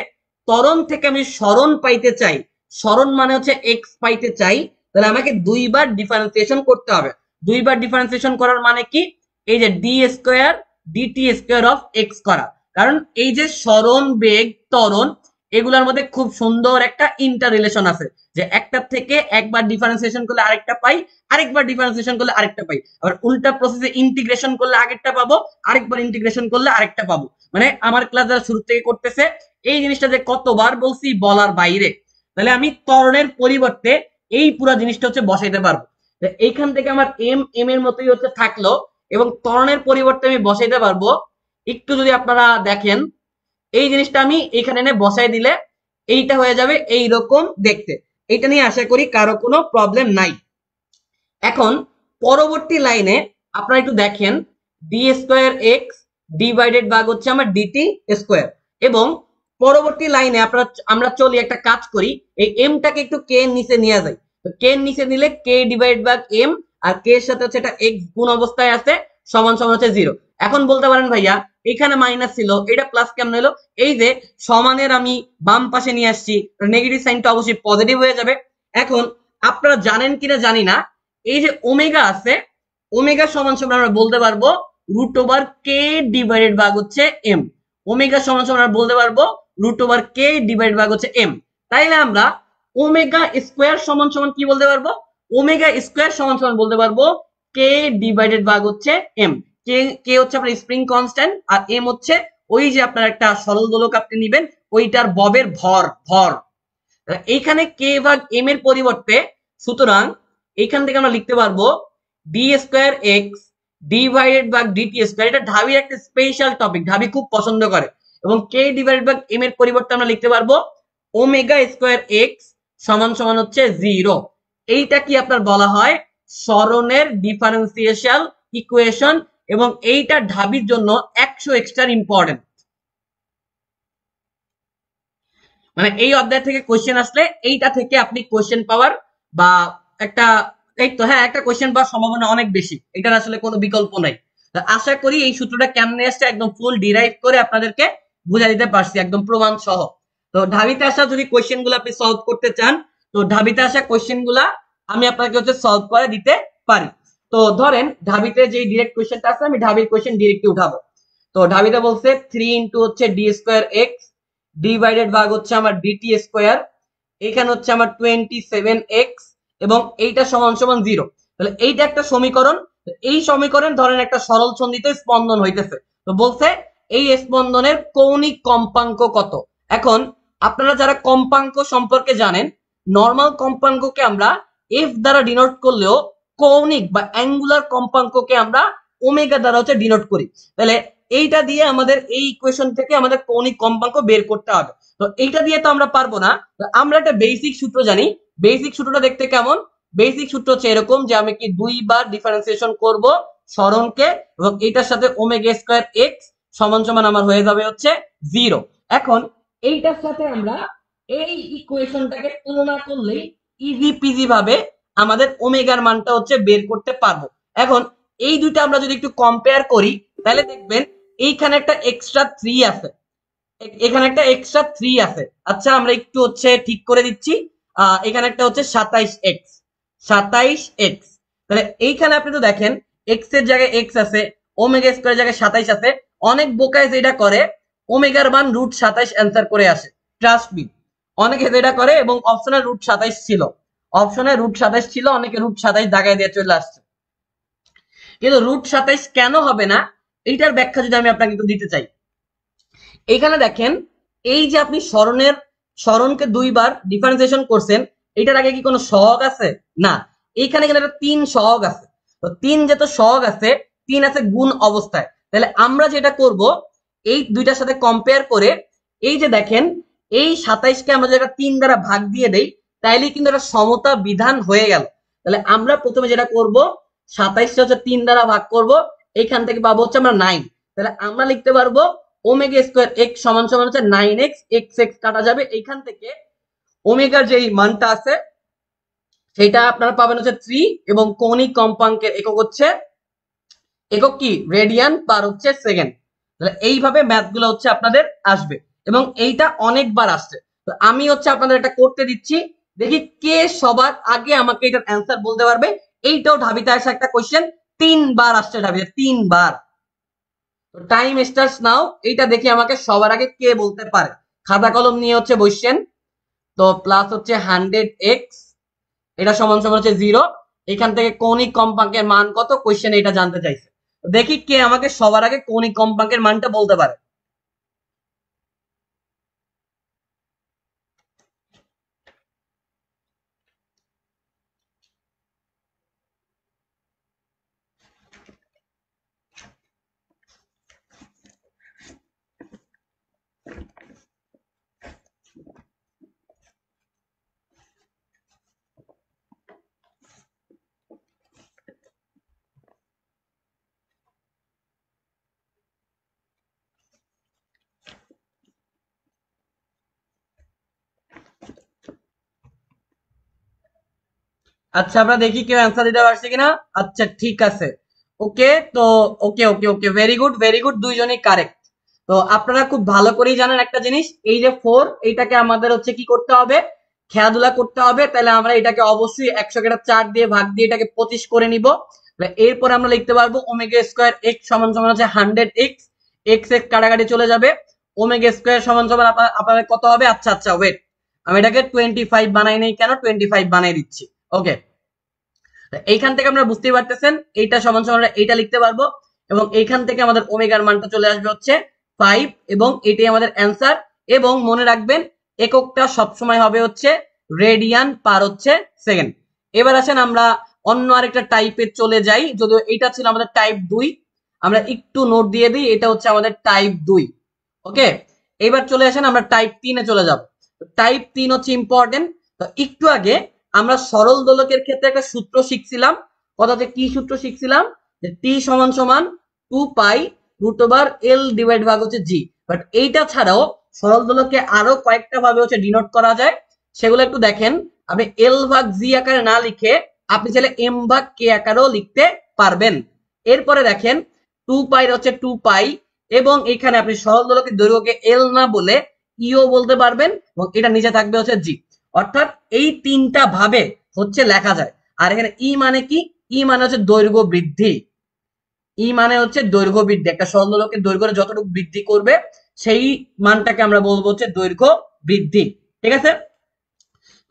ত্বরণ থেকে আমি সরণ পাইতে চাই, সরণ মানে হচ্ছে এক্স পাইতে চাই, তাহলে আমাকে দুইবার ডিফারেন্সিয়েশন করতে হবে। দুইবার ডিফারেন্সিয়েশন করার মানে কি, এই যে D square DT square of X করা। কারণ এই যে সরণ বেগ ত্বরণ এগুলোর মধ্যে খুব সুন্দর একটা ইন্টার রিলেশন আছে, যে একটার থেকে একবার ডিফারেন্সিয়েশন করলে আরেকটা পাই, আরেকবার ডিফারেন্সিয়েশন করলে আরেকটা পাই, আবার উল্টা প্রসেসে ইন্টিগ্রেশন করলে আগেরটা পাবো, আরেকবার ইন্টিগ্রেশন করলে আরেকটা পাবো। মানে আমার ক্লাস যারা শুরু থেকে করতেছে এই জিনিসটা যে কতবার বলছি বলার বাইরে। তাহলে আমি ত্বরণের পরিবর্তে এই পুরো জিনিসটা হচ্ছে বসাইতে পারবো। এইখান থেকে আমার এম এম এর মতোই হচ্ছে থাকলো, এবং ত্বরণের পরিবর্তে আমি বসাইতে পারবো। একটু যদি আপনারা দেখেন এই জিনিসটা আমি এখানে এনে বসাই দিলে এইটা হয়ে যাবে এইরকম দেখতে। এইটা নিয়ে আশা করি কারো কোনো প্রবলেম নাই। এখন পরবর্তী লাইনে আপনারা একটু দেখেন ডি স্কোয়ার এক্স ডিভাইডেড ভাগ হচ্ছে আমার ডিটি স্কোয়ার, এবং পরবর্তী লাইনে আমরা চলি একটা কাজ করি, এই এমটাকে একটু কে এর নিচে নিয়ে যাই। তো কে এর নিচে নিলে কে ডিভাইড ভাগ এম, আর কে এর সাথে হচ্ছে এটা এক্স গুণ অবস্থায় আছে, সমান সমান হচ্ছে 0। এখন বলতে পারেন ভাইয়া এখানে মাইনাস ছিল এটা প্লাস কেমন হলো, এই যে সমানের আমি বাম পাশে নিয়ে আসছি, নেগেটিভ সাইনটা অবশ্যই পজিটিভ হয়ে যাবে। এখন আপনারা জানেন কিনা জানি না, এই যে ওমেগা আছে, ওমেগা সমান সমান আমরা বলতে পারবো রুট ওভার কে ডিভাইডেড ভাগ হচ্ছে এম। ওমেগা সমান সমান আমরা বলতে পারবো রুট ওভার কে ডিভাইডেড ভাগ হচ্ছে এম। তাইলে আমরা ওমেগা স্কোয়ার সমান সমান কি বলতে পারবো, ওমেগা স্কোয়ার সমান সমান বলতে পারবো কে ডিভাইডেড ভাগ হচ্ছে এম। কে কে হচ্ছে আপনার স্প্রিং কনস্ট্যান্ট, আর এম হচ্ছে ওই যে আপনার একটা সরল দোলক আপনি নিবেন ওইটার ববের ভর ভর। এইখানে কে ভাগ এম এর পরিবর্তে সুতরাং এইখান থেকে আমরা লিখতে পারবো D square X divided by DT square. এটা ঢাবির একটা স্পেশাল টপিক, ঢাবি খুব পছন্দ করে। এবং কে ডিভাইডেড বাই এম এর পরিবর্তে আমরা লিখতে পারবো ওমেগা স্কোয়ার এক্স সমান সমান হচ্ছে 0। এইটা কি আপনার বলা হয় সরণের ডিফারেন্সিয়েশন ইকুয়েশন, এবং এইটা ঢাবির জন্য 100 এক্সট্রা ইম্পর্টেন্ট। মানে এই অধ্যায় থেকে কোশ্চেন আসলে এইটা থেকে আপনি কোশ্চেন পাওয়ার বা একটা এই তো হ্যাঁ একটা কোশ্চেন পাওয়ার সম্ভাবনা অনেক বেশি, এটার আসলে কোনো বিকল্প নাই। আশা করি এই সূত্রটা কেমনে আসছে একদম ফুল ডিরাইভ করে আপনাদেরকে বুঝাই দিতে পারছি একদম প্রমাণ সহ। তো ঢাবিতে আসা যদি কোশ্চেন গুলো আপনি সলভ করতে চান, তো ঢাবিতে আসা কোশ্চেন গুলা আমি আপনাকে হচ্ছে সলভ করে দিতে পারি। তো ধরেন ঢাবিতে যে ডিরেক্ট কোশ্চেনটা আছে আমি ঢাবির কোশ্চেন ডিরেক্টলি উঠাবো। তো ঢাবিতে বলছে 3 ইন্টু হচ্ছে ডি স্কোয়ার এক্স ডিভাইডেড ভাগ হচ্ছে আমার ডিটি স্কোয়ার, এখানে হচ্ছে আমার 27x, এবং এইটা সমান সমান 0। তাহলে এইটা একটা সমীকরণ। এই সমীকরণ ধরেন একটা সরল সন্ধিতে স্পন্দন হইতেছে, তো বলছে এই স্পন্দনের কৌণিক কম্পাঙ্ক কত। এখন আপনারা যারা কম্পাঙ্ক সম্পর্কে জানেন, নরমাল কম্পাঙ্ককে আমরা এফ দ্বারা ডিনোট করলেও কৌণিক বা অ্যাঙ্গুলার কম্পাঙ্ককে আমরা ওমেগা দ্বারা হচ্ছে ডিনোট করি। তাহলে এইটা দিয়ে আমাদের এই ইকুয়েশন থেকে আমাদের কৌণিক কম্পাঙ্ক বের করতে হবে। তো এইটা দিয়ে তো আমরা পারবো না, আমরা একটা বেসিক সূত্র জানি। বেসিক সূত্রটা দেখতে কেমন, বেসিক সূত্র হচ্ছে এরকম যে আমি কি দুইবার ডিফারেন্সিয়েশন করব সরণকে, এবং এটার সাথে ওমেগা স্কয়ার এক্স সমান সমান আমার হয়ে যাবে হচ্ছে 0। এখন এইটার সাথে আমরা এই ইকুয়েশনটাকে তুলনা করলেই ইজি পিজি ভাবে আমাদের ওমেগার মানটা হচ্ছে বের করতে পারবো। এখন এই দুইটা আমরা যদি একটু কম্পেয়ার করি তাহলে দেখবেন এইখানে একটা এক্সট্রা 3 আছে, এখানে একটা এক্সট্রা 3 আছে। আচ্ছা আমরা একটু হচ্ছে ঠিক করে দিচ্ছি, এখানে একটা হচ্ছে 27x 27x। তাহলে এইখানে আপনি তো দেখেন x এর জায়গায় x আছে, ওমেগা স্কয়ারের জায়গায় 27 আছে। অনেক বোকায় যেটা করে ওমেগার মান √27 অ্যান্সার করে আসে, ট্রাস্ট মি অনেকে যেটা করে, এবং অপশনে √27 ছিল, অপশনে √27 ছিল, অনেকে √27 দাগায় দিয়ে চলে আসছে। কিন্তু √27 কেন হবে না এইটার ব্যাখ্যা যদি আমি আপনাকে একটু দিতে চাই। এখানে দেখেন এই যে আপনি সরণকে দুইবার ডিফারেন্সিয়েশন করছেন, এটার আগে কি কোনো সহগ আছে না, এইখানে কিন্তু একটা 3 সহগ আছে। তো 3 যেহেতু সহগ আছে, 3 আছে গুণ অবস্থায়, তাহলে আমরা যেটা করব এই দুইটার সাথে কম্পেয়ার করে এই যে দেখেন এই 27কে আমরা যেটা 3 দ্বারা ভাগ দিয়ে দেই তাইলে কিন্তু একটা সমতা বিধান হয়ে গেল। তাহলে আমরা প্রথমে যেটা করব 27টা হচ্ছে 3 দ্বারা ভাগ করব, এখান থেকে পাবো হচ্ছে আমরা 9। তাহলে আমরা লিখতে পারবো ওমেগা স্কোয়ার এক্স সমান সমান হচ্ছে 9x, এক্স এক্স কাটা যাবে, এইখান থেকে ওমেগার যে মানটা আছে সেটা আপনারা পাবেন হচ্ছে 3, এবং কৌণিক কম্পাঙ্কের একক হচ্ছে, একক কি, রেডিয়ান পার হচ্ছে সেকেন্ড। তাহলে এইভাবে ম্যাথ গুলো হচ্ছে আপনাদের আসবে, এবং এইটা অনেকবার আসছে। তো আমি হচ্ছে আপনাদের এটা করতে দিচ্ছি, দেখি কে সবার আগে আমাকে এটার অ্যান্সার বলতে পারবে। এইটাও ঢাবিতে আসা একটা কোশ্চেন, 3 বার আসছে ঢাবিতে, 3 বার। তো টাইম স্টার্টস নাও, এইটা দেখি আমাকে সবার আগে কে বলতে পারে। খাতা কলম নিয়ে হচ্ছে বসছেন। তো প্লাস হচ্ছে 100x, এটা সমান সমান হচ্ছে 0। এখান থেকে কৌণিক কম্পাঙ্কের মান কত, কোশ্চেন এটা জানতে চাইছে। দেখি কে আমাকে সবার আগে কৌণিক কম্পাঙ্কের মানটা বলতে পারে। আচ্ছা, আমরা দেখি কেউ অ্যান্সার দিতে পারছে কিনা। আচ্ছা ঠিক আছে, ওকে। তো ওকে ওকে ওকে, ভেরি গুড ভেরি গুড, দুইজনই কারেক্ট। তো আপনারা খুব ভালো করেই জানেন একটা জিনিস, এই যে 4, এইটাকে আমাদের হচ্ছে কি করতে হবে, খেলাধুলা করতে হবে। তাহলে আমরা এটাকে অবশ্যই 100 কে 4 দিয়ে ভাগ দিয়ে এটাকে 25 করে নিব। এরপর আমরা লিখতে পারবো ওমেগা স্কোয়ার এক্স সমান সমান হচ্ছে 100x, এক্স এক্স কাটাকাটি চলে যাবে, ওমেগা স্কোয়ার সমান সমান আপনাদের কত হবে। আচ্ছা আচ্ছা ওয়েট, আমি এটাকে 25 বানাই নেই কেন, 25 বানাই দিচ্ছি। ওকে, এইখান থেকে আমরা বুঝতেই পারতেছেন এইটা সমান সমান এইটা লিখতে পারবো, এবং এইখান থেকে আমাদের ওমেগার মানটা চলে আসবে হচ্ছে 5, এবং এটাই আমাদের অ্যান্সার। এবং মনে রাখবেন এককটা সবসময় হবে হচ্ছে রেডিয়ান পার হচ্ছে সেকেন্ড। এবার আসেন আমরা অন্য আরেকটা টাইপে চলে যাই, যদিও এটা ছিল আমাদের টাইপ 2, আমরা একটু নোট দিয়ে দিই, এটা হচ্ছে আমাদের টাইপ 2। ওকে, এবার চলে আসেন আমরা টাইপ 3-এ চলে যাব। টাইপ 3 হচ্ছে ইম্পর্টেন্ট। তো একটু আগে আমরা সরল দোলকের ক্ষেত্রে একটা সূত্র শিখছিলাম। কথাতে কি সূত্র শিখছিলাম, যে টি সমান সমান 2 পাই √L ডিভাইড ভাগ হচ্ছে জি। বাট এইটা ছাড়াও সরল দোলককে আরো কয়েকটা ভাবে হচ্ছে ডিনোট করা যায়, সেগুলো একটু দেখেন। আপনি এল ভাগ জি আকারে না লিখে আপনি চাইলে এম ভাগ কে আকারেও লিখতে পারবেন। এরপরে দেখেন 2 পাই হচ্ছে 2 পাই, এবং এখানে আপনি সরল দোলকের দৈর্ঘ্যকে এল না বলে ইও বলতে পারবেন, এবং এটা নিচে থাকবে হচ্ছে জি। অর্থাৎ এই 3টা ভাবে হচ্ছে লেখা যায়। আর এখানে ই মানে কি, ই মানে হচ্ছে দৈর্ঘ্য বৃদ্ধি। ই মানে হচ্ছে দৈর্ঘ্য বৃদ্ধি, একটা সরল দোলকের দৈর্ঘ্য যতটুকু বৃদ্ধি করবে সেই মানটাকে আমরা বলবো হচ্ছে দৈর্ঘ্য বৃদ্ধি। ঠিক আছে,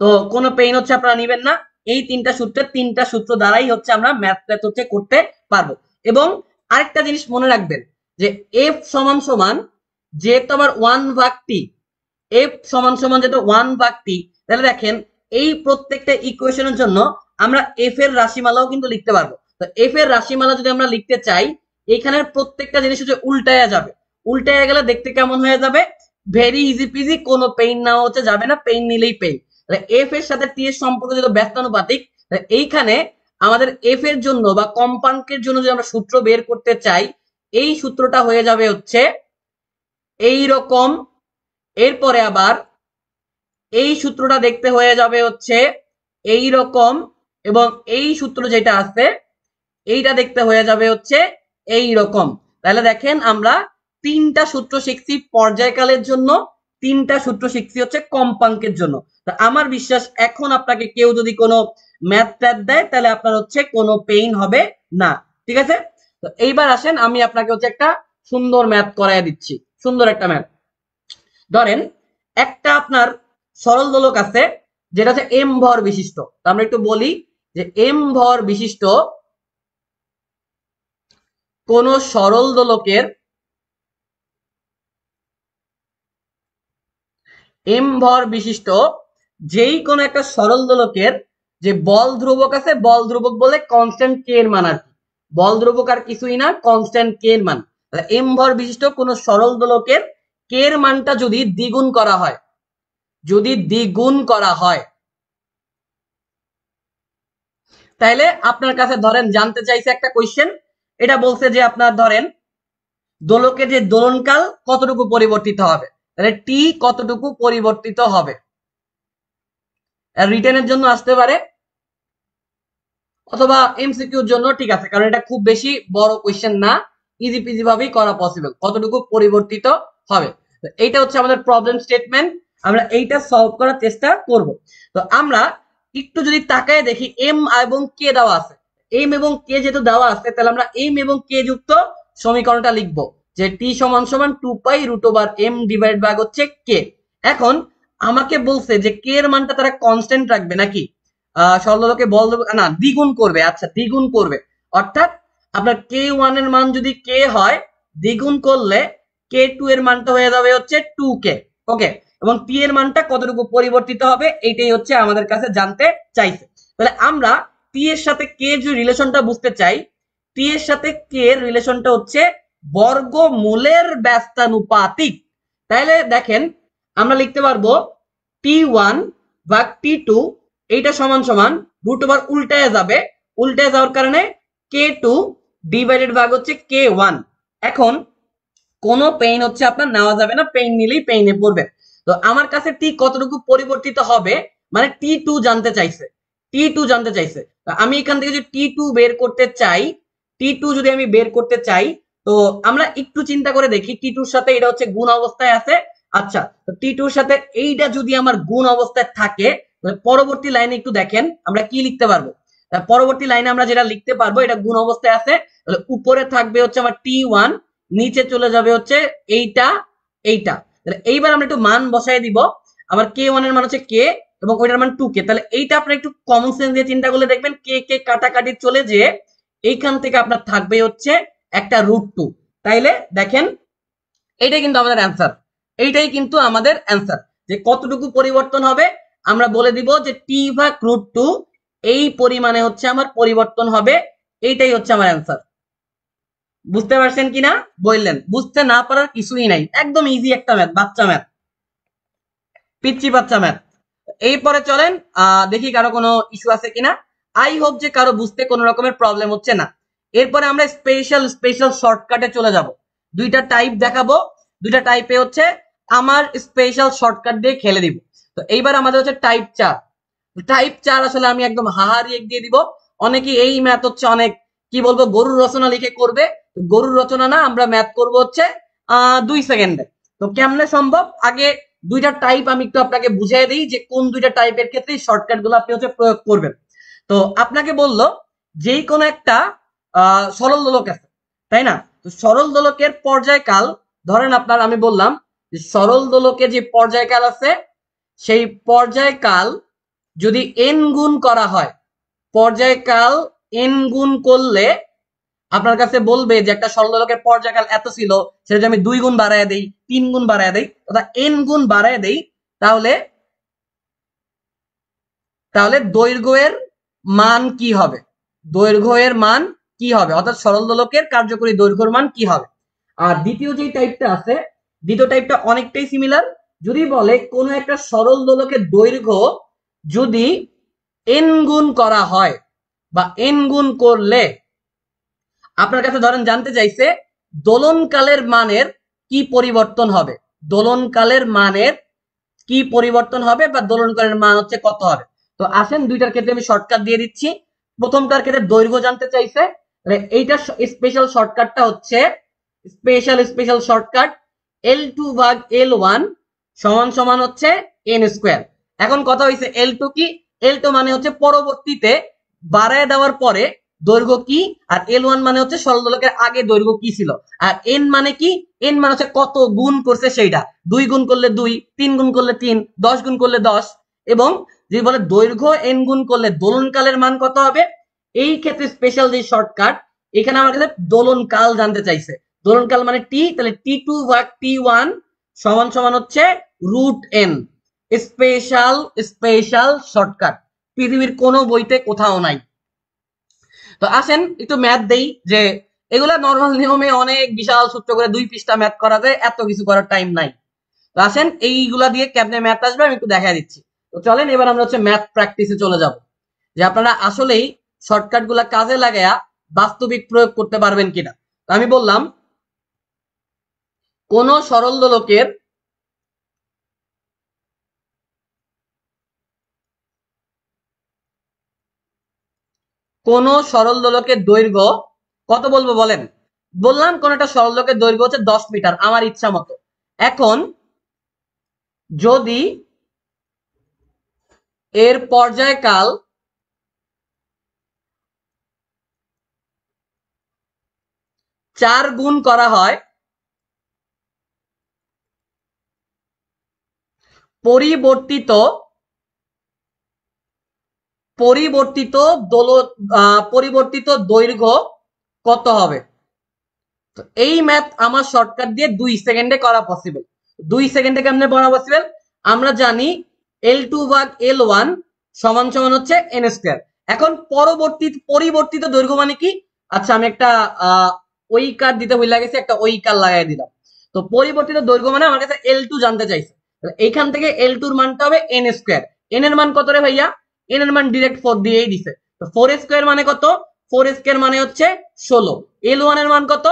তো কোনো পেইন হচ্ছে আপনারা নিবেন না। এই 3টা সূত্র দ্বারাই হচ্ছে আমরা ম্যাথ হচ্ছে করতে পারবো। এবং আরেকটা জিনিস মনে রাখবেন, যে এফ সমান সমান যেহেতু আবার 1/t, এফ সমান সমান যেহেতু 1/t, তাহলে দেখেন এই প্রত্যেকটা ইকুয়েশনের জন্য আমরা এফ এর রাশিমালাও কিন্তু লিখতে পারবো। তো এফ এর রাশিমালা যদি আমরা লিখতে চাই, এখানের প্রত্যেকটা জিনিস হচ্ছে উল্টায়া যাবে। উল্টায়া গেলে দেখতে কেমন হয়ে যাবে, ভেরি ইজি পিজি, কোনো পেইন নেওয়া হচ্ছে যাবে না, পেইন নিলেই পেইন। এফ এর সাথে টি এর সম্পর্ক যেহেতু ব্যস্তানুপাতিক, এইখানে আমাদের এফ এর জন্য বা কম্পাঙ্কের জন্য যদি আমরা সূত্র বের করতে চাই, এই সূত্রটা হয়ে যাবে হচ্ছে এই রকম। এরপরে আবার এই সূত্রটা দেখতে হয়ে যাবে হচ্ছে এই রকম, এবং এই সূত্র যেটা আছে এইটা দেখতে হয়ে যাবে হচ্ছে এই রকম। তাহলে দেখেন আমরা 3টা সূত্র শিখছি পর্যায়কালের জন্য, 3টা সূত্র শিখছি হচ্ছে কম্পাঙ্কের জন্য। তো আমার বিশ্বাস এখন আপনাকে কেউ যদি কোনো ম্যাথ ট্যাথ দেয় তাহলে আপনার হচ্ছে কোনো পেইন হবে না। ঠিক আছে, তো এইবার আসেন আমি আপনাকে হচ্ছে একটা সুন্দর ম্যাথ করায় দিচ্ছি, সুন্দর একটা ম্যাথ। ধরেন একটা আপনার সরল দোলক আছে যেটা হচ্ছে এম ভর বিশিষ্ট। আমরা একটু বলি যে এম ভর বিশিষ্ট কোন সরল দোলকের, এম ভর বিশিষ্ট যেই কোন একটা সরল দোলকের যে বল ধ্রুবক আছে, বল ধ্রুবক বলে কনস্ট্যান্ট কে এর মান আর কি, বল ধ্রুবক আর কিছুই না, কনস্ট্যান্ট কে এর মান। এম ভর বিশিষ্ট কোন সরল দোলকের কে এর মানটা যদি দ্বিগুণ করা হয়, যদি দ্বিগুণ করা হয়, তাহলে আপনার কাছে ধরেন জানতে চাইছে একটা কোশ্চেন, এটা বলছে যে আপনার ধরেন দোলকের যে দোলনকাল কতটুকু পরিবর্তিত হবে, তাহলে টি কতটুকু পরিবর্তিত হবে। রিটেনের জন্য আসতে পারে অথবা এমসিকিউর জন্য, ঠিক আছে, কারণ এটা খুব বেশি বড় কোয়েশ্চেন না, ইজি পিজি ভাবেই করা পসিবল, কতটুকু পরিবর্তিত হবে। এইটা হচ্ছে আমাদের প্রবলেম স্টেটমেন্ট, আমরা এইটা সলভ করার চেষ্টা করব। তো আমরা একটু যদি তাকায় দেখি এম এবং কে দেওয়া আছে, এম এবং কে যেহেতু দেওয়া আছে, তাহলে আমরা এম এবং কে যুক্ত সমীকরণটা লিখবো যে টি সমান সমান 2π√m ডিভাইড বাই হচ্ছে কে। এখন আমাকে বলছে যে কে এর মানটা তারা কনস্ট্যান্ট রাখবে নাকি সরলকে বল দেবে না, দ্বিগুণ করবে। আচ্ছা, দ্বিগুণ করবে, অর্থাৎ আপনার k1 এর মান যদি k হয়, দ্বিগুণ করলে k2 এর মানটা হয়ে যাবে হচ্ছে 2k। ওকে, এবং t এর মানটা কতটুকু পরিবর্তিত হবে এইটাই হচ্ছে আমাদের কাছে জানতে চাইছে। তাহলে আমরা t এর সাথে k যে রিলেশনটা বুঝতে চাই, t এর সাথে k এর রিলেশনটা হচ্ছে বর্গমূলের ব্যস্তানুপাতিক। তাহলে দেখেন আমরা লিখতে পারবো t1 ভাগ t2, এইটা সমান সমান √ উল্টায় যাবে, উল্টায় যাওয়ার কারণে k2 ডিভাইডেড ভাগ হচ্ছে k1। এখন কোনো পেইন হচ্ছে আপনার নেওয়া যাবে না, পেইন নিলেই পেইনে পড়বে। তো আমার কাছে টি কতটুকু পরিবর্তিত হবে, মানে টি2 জানতে চাইছে, টি2 জানতে চাইছে। আমি এখান থেকে যদি টি2 বের করতে চাই, টি2 যদি আমি বের করতে চাই, তো আমরা একটু চিন্তা করে দেখি, টি2 এর সাথে এটা হচ্ছে গুণ অবস্থায় আছে। আচ্ছা, তো টি2 এর সাথে এইটা যদি আমার গুণ অবস্থায় থাকে, পরবর্তী লাইনে একটু দেখেন আমরা কি লিখতে পারবো। পরবর্তী লাইনে আমরা যেটা লিখতে পারবো, এটা গুণ অবস্থায় আছে, তাহলে উপরে থাকবে হচ্ছে আমার টি1, নিচে চলে যাবে হচ্ছে এইটা এইটা। তাহলে এইবার আমরা একটু মান বসাই দিব, আবার k1 এর মান হচ্ছে k এবং ওইটার মান 2k। তাহলে এইটা আপনি একটু কমন সেন্স দিয়ে চিন্তা করলে দেখবেন কে কে কাটাকাটি চলে যে এইখান থেকে আপনার থাকবে হচ্ছে একটা √2। তাইলে দেখেন এইটাই কিন্তু আমাদের অ্যান্সার, এইটাই কিন্তু আমাদের অ্যান্সার। যে কতটুকু পরিবর্তন হবে আমরা বলে দিব যে টি ভাগ √2 এই পরিমাণে হচ্ছে আমার পরিবর্তন হবে, এইটাই হচ্ছে আমার অ্যান্সার। বুঝতে পারছেন কিনা বললেন, বুঝতে না পারার কিছুই নাই, একদম ইজি একটা ম্যাথ, বাচ্চা ম্যাথ, পিচ্ছি বাচ্চা ম্যাথ। এরপরে চলেন দেখি কারো কোনো ইস্যু আছে কিনা। আই হোপ যে কারো বুঝতে কোনো রকমের প্রবলেম হচ্ছে না। এরপরে আমরা স্পেশাল স্পেশাল শর্টকাটে চলে যাব, দুইটা টাইপ দেখাবো, দুইটা টাইপে হচ্ছে আমার স্পেশাল শর্টকাট দিয়ে খেলে দিব। তো এইবার আমাদের হচ্ছে টাইপ 4। টাইপ 4 আসলে আমি একদম হাহারি দিয়ে দিব। অনেকে এই ম্যাথ হচ্ছে অনেক কি বলবো গরুর রচনা লিখে করবে, গরুর রচনা না, আমরা ম্যাথ করব হচ্ছে 2 সেকেন্ডে। তো কেমনে সম্ভব, আগে দুইটা টাইপ আমি একটু আপনাকে বুঝিয়ে দিই যে কোন দুইটা টাইপের ক্ষেত্রে শর্টকাট গুলো আপনি হচ্ছে প্রয়োগ করবেন। তো আপনাকে বললো যেই কোনো একটা সরল দোলক আছে, তাই না? তো সরল দোলকের পর্যায়কাল, ধরেন আপনার আমি বললাম যে সরল দোলকের যে পর্যায়কাল আছে, সেই পর্যায়কাল যদি n গুণ করা হয়, পর্যায়কাল n গুণ করলে আপনার কাছে বলবে যে একটা সরল দোলকের পর্যায়কাল এত ছিল, সেটা যদি আমি 2 গুণ বাড়ায় দেই, 3 গুণ বাড়ায় দেই, অর্থাৎ n গুণ বাড়ায় দেই, তাহলে তাহলে দৈর্ঘ্যের মান কি হবে, দৈর্ঘ্যের মান কি হবে, অর্থাৎ সরল দোলকের কার্যকরী দৈর্ঘ্যের মান কি হবে। আর দ্বিতীয় যে টাইপটা আছে, দ্বিতীয় টাইপটা অনেকটাই সিমিলার। যদি বলে কোন একটা সরল দোলকের দৈর্ঘ্য যদি n গুণ করা হয় বা n গুণ করলে, আপনার কাছে ধরেন জানতে চাইছে দোলনকালের মানের কি পরিবর্তন হবে, দোলনকালের মানের কি পরিবর্তন হবে বা দোলনকালের মান হচ্ছে কত হবে। তো আসেন দুইটার ক্ষেত্রে আমি শর্টকাট দিয়ে দিচ্ছি। প্রথমটার ক্ষেত্রে দৈর্ঘ্য জানতে চাইছে, এইটা স্পেশাল শর্টকাটটা হচ্ছে স্পেশাল শর্টকাট L2 ভাগ L1 সমান সমান হচ্ছে n²। এখন কথা হইছে L2 কি, L2 মানে হচ্ছে পরবর্তীতে বাড়ায় দেওয়ার পরে দৈর্ঘ্য কি, আর L1 মানে হচ্ছে সরল দোলকের আগে দৈর্ঘ্য কি ছিল। আর n মানে কি, n মানে হচ্ছে কত গুণ করছে সেইটা, 2 গুণ করলে 2, 3 গুণ করলে 3, 10 গুণ করলে 10। এবং যদি বলে দৈর্ঘ্য n গুণ করলে দোলনকালের মান কত হবে, এই ক্ষেত্রে স্পেশাল যে শর্টকাট, এখানে আমার কাছে দোলনকাল জানতে চাইছে। দোলনকাল মানে টি, তাহলে টি2 ভাগ টি1 সমান সমান হচ্ছে √n। স্পেশাল শর্টকাট পৃথিবীর কোনো বইতে কোথাও নাই। তো আসেন একটু ম্যাথ দেই, যে এগুলা নর্মাল নিয়মে অনেক বিশাল সূত্র করে 2 পৃষ্ঠা ম্যাথ করা যায়, এত কিছু করার টাইম নাই। তো আসেন এইগুলা দিয়ে কেমনে ম্যাথ আসবে আমি একটু দেখা দিচ্ছি। তো চলেন এবার আমরা হচ্ছে ম্যাথ প্র্যাকটিসে চলে যাব, যে আপনারা আসলেই শর্টকাট গুলা কাজে লাগায়া বাস্তবিক প্রয়োগ করতে পারবেন কিনা। তো আমি বললাম কোন সরল দোলকের দৈর্ঘ্য কত বলবো বলেন? বললাম কোন একটা সরল দোলকের দৈর্ঘ্য হচ্ছে 10 মিটার আমার ইচ্ছা মতো। এখন যদি এর পর্যায়কাল 4 গুণ করা হয় পরিবর্তিত পরিবর্তিত পরিবর্তিত দৈর্ঘ্য কত হবে? তো এই ম্যাথ আমার শর্টকাট দিয়ে 2 সেকেন্ডে করা পসিবল। 2 সেকেন্ডে কেমনে করা পসিবল? আমরা জানি L2 ভাগ L1 সমান সমান হচ্ছে n স্কয়ার। এখন পরিবর্তিত দৈর্ঘ্য মানে কি? আচ্ছা আমি একটা ওই কার দিতে ভুল লাগেছে, একটা ওই কার লাগাই দিলাম। তো পরিবর্তিত দৈর্ঘ্য মানে আমার কাছে L2 জানতে চাইছে, এইখান থেকে L2 এর মানটা হবে n স্কয়ার। n এর মান কত রে ভাইয়া? n এর মান ডিরেক্ট 4 দিয়েই দিছে। তো 4 স্কয়ার মানে কত? 4 স্কয়ার মানে হচ্ছে 16। L1 এর মান কত?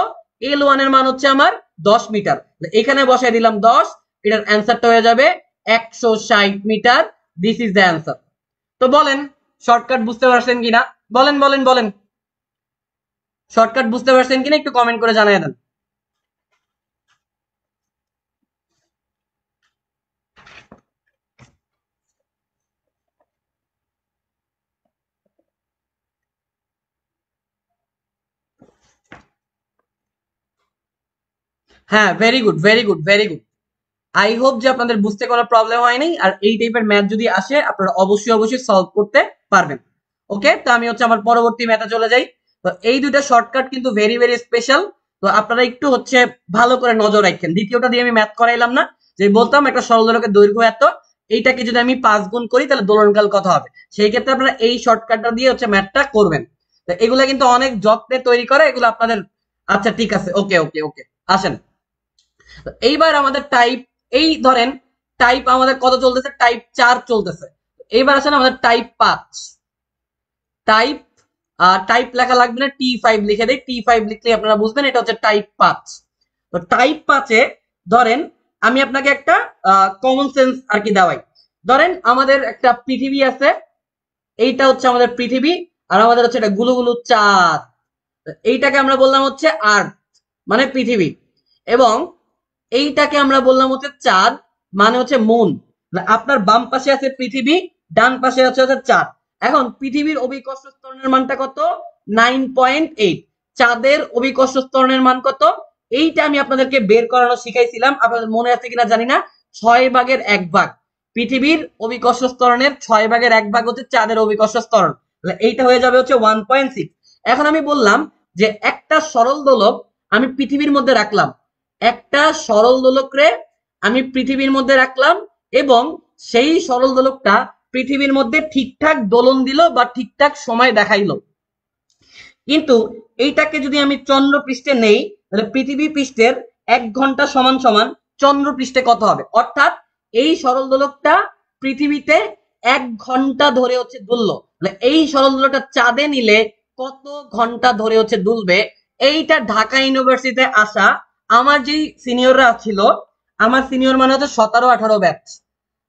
L1 এর মান হচ্ছে আমার 10 মিটার। এখানে বসাই দিলাম 10, এটার অ্যান্সারটা হয়ে যাবে 160 meter. This is the answer. তো বলেন শর্টকাট বুঝতে পারছেন কিনা? বলেন বলেন বলেন, শর্টকাট বুঝতে পারছেন কিনা একটু কমেন্ট করে জানিয়ে দেন। হ্যাঁ, very good very good very good. I hope যে আপনাদের বুঝতে কোনো প্রবলেম হয়নি, আর এই টাইপের ম্যাথ যদি আসে আপনারা অবশ্যই অবশ্যই সলভ করতে পারবেন। ওকে, তো আমি হচ্ছে আমার পরবর্তী ম্যাথে চলে যাই। তো এই দুইটা শর্টকাট কিন্তু ভেরি ভেরি স্পেশাল। তো আপনারা একটু হচ্ছে ভালো করে নজর রাখেন। দ্বিতীয়টা দিয়ে আমি ম্যাথ করাইলাম না, যে বলতাম একটা সরল দোলকের দৈর্ঘ্য এত, এইটাকে যদি আমি 5 গুণ করি তাহলে দোলনকাল কত হবে, সেই ক্ষেত্রে আপনারা এই শর্টকাটটা দিয়ে হচ্ছে ম্যাথটা করবেন। তো এগুলা কিন্তু অনেক যত্নে তৈরি করে এগুলো আপনাদের। আচ্ছা ঠিক আছে, ওকে ওকে ওকে, আসেন। এইবার আমাদের টাইপ, এই ধরেন টাইপ আমাদের কত চলতেছে? টাইপ 4 চলতেছে। এইবার আসেন আমাদের টাইপ 5। টাইপ টাইপ লেখা লাগবে না, T5 লিখে দেই। T5 লিখলে আপনারা বুঝবেন এটা হচ্ছে টাইপ 5। তো টাইপ 5 এ ধরেন আমি আপনাকে একটা কমন সেন্স আর কি দেওয়াই। ধরেন আমাদের একটা পৃথিবী আছে, এইটা হচ্ছে আমাদের পৃথিবী, আর আমাদের হচ্ছে এটা গুলু গুলু চাঁদ। এইটাকে আমরা বললাম হচ্ছে আর্থ মানে পৃথিবী, এবং এইটাকে আমরা বললাম হচ্ছে চাঁদ মানে হচ্ছে মুন। আপনার বাম পাশে আছে পৃথিবী, ডান পাশে আছে হচ্ছে চাঁদ। এখন পৃথিবীর অভিকর্ষ ত্বরণের মানটা কত? 9.8। চাঁদের অভিকর্ষ ত্বরণের মান কত? এইটা আমি আপনাদেরকে বের করানো শিখাইছিলাম, আপনাদের মনে আছে কিনা জানি না। 6/1 পৃথিবীর অভিকর্ষ ত্বরণের 6/1 হচ্ছে চাঁদের অভিকর্ষ ত্বরণ। এইটা হয়ে যাবে হচ্ছে 1.6। এখন আমি বললাম যে একটা সরল দোলক আমি পৃথিবীর মধ্যে রাখলাম, একটা সরল দোলকরে আমি পৃথিবীর মধ্যে রাখলাম, এবং সেই সরল দোলকটা পৃথিবীর মধ্যে ঠিকঠাক দোলন দিল বা ঠিকঠাক সময় দেখাইলো। কিন্তু এইটাকে যদি আমি চন্দ্র পৃষ্ঠে নেই, তাহলে পৃথিবী পৃষ্ঠের 1 ঘন্টা সমান সমান চন্দ্র পৃষ্ঠে কত হবে? অর্থাৎ এই সরল দোলকটা পৃথিবীতে 1 ঘন্টা ধরে হচ্ছে দুললো, মানে এই সরল দোলকটা চাঁদে নিলে কত ঘন্টা ধরে হচ্ছে দুলবে? এইটা ঢাকা ইউনিভার্সিটিতে আসা আমার যেই সিনিয়ররা ছিল, আমার সিনিয়র মানে হচ্ছে 17-18 ব্যাচ,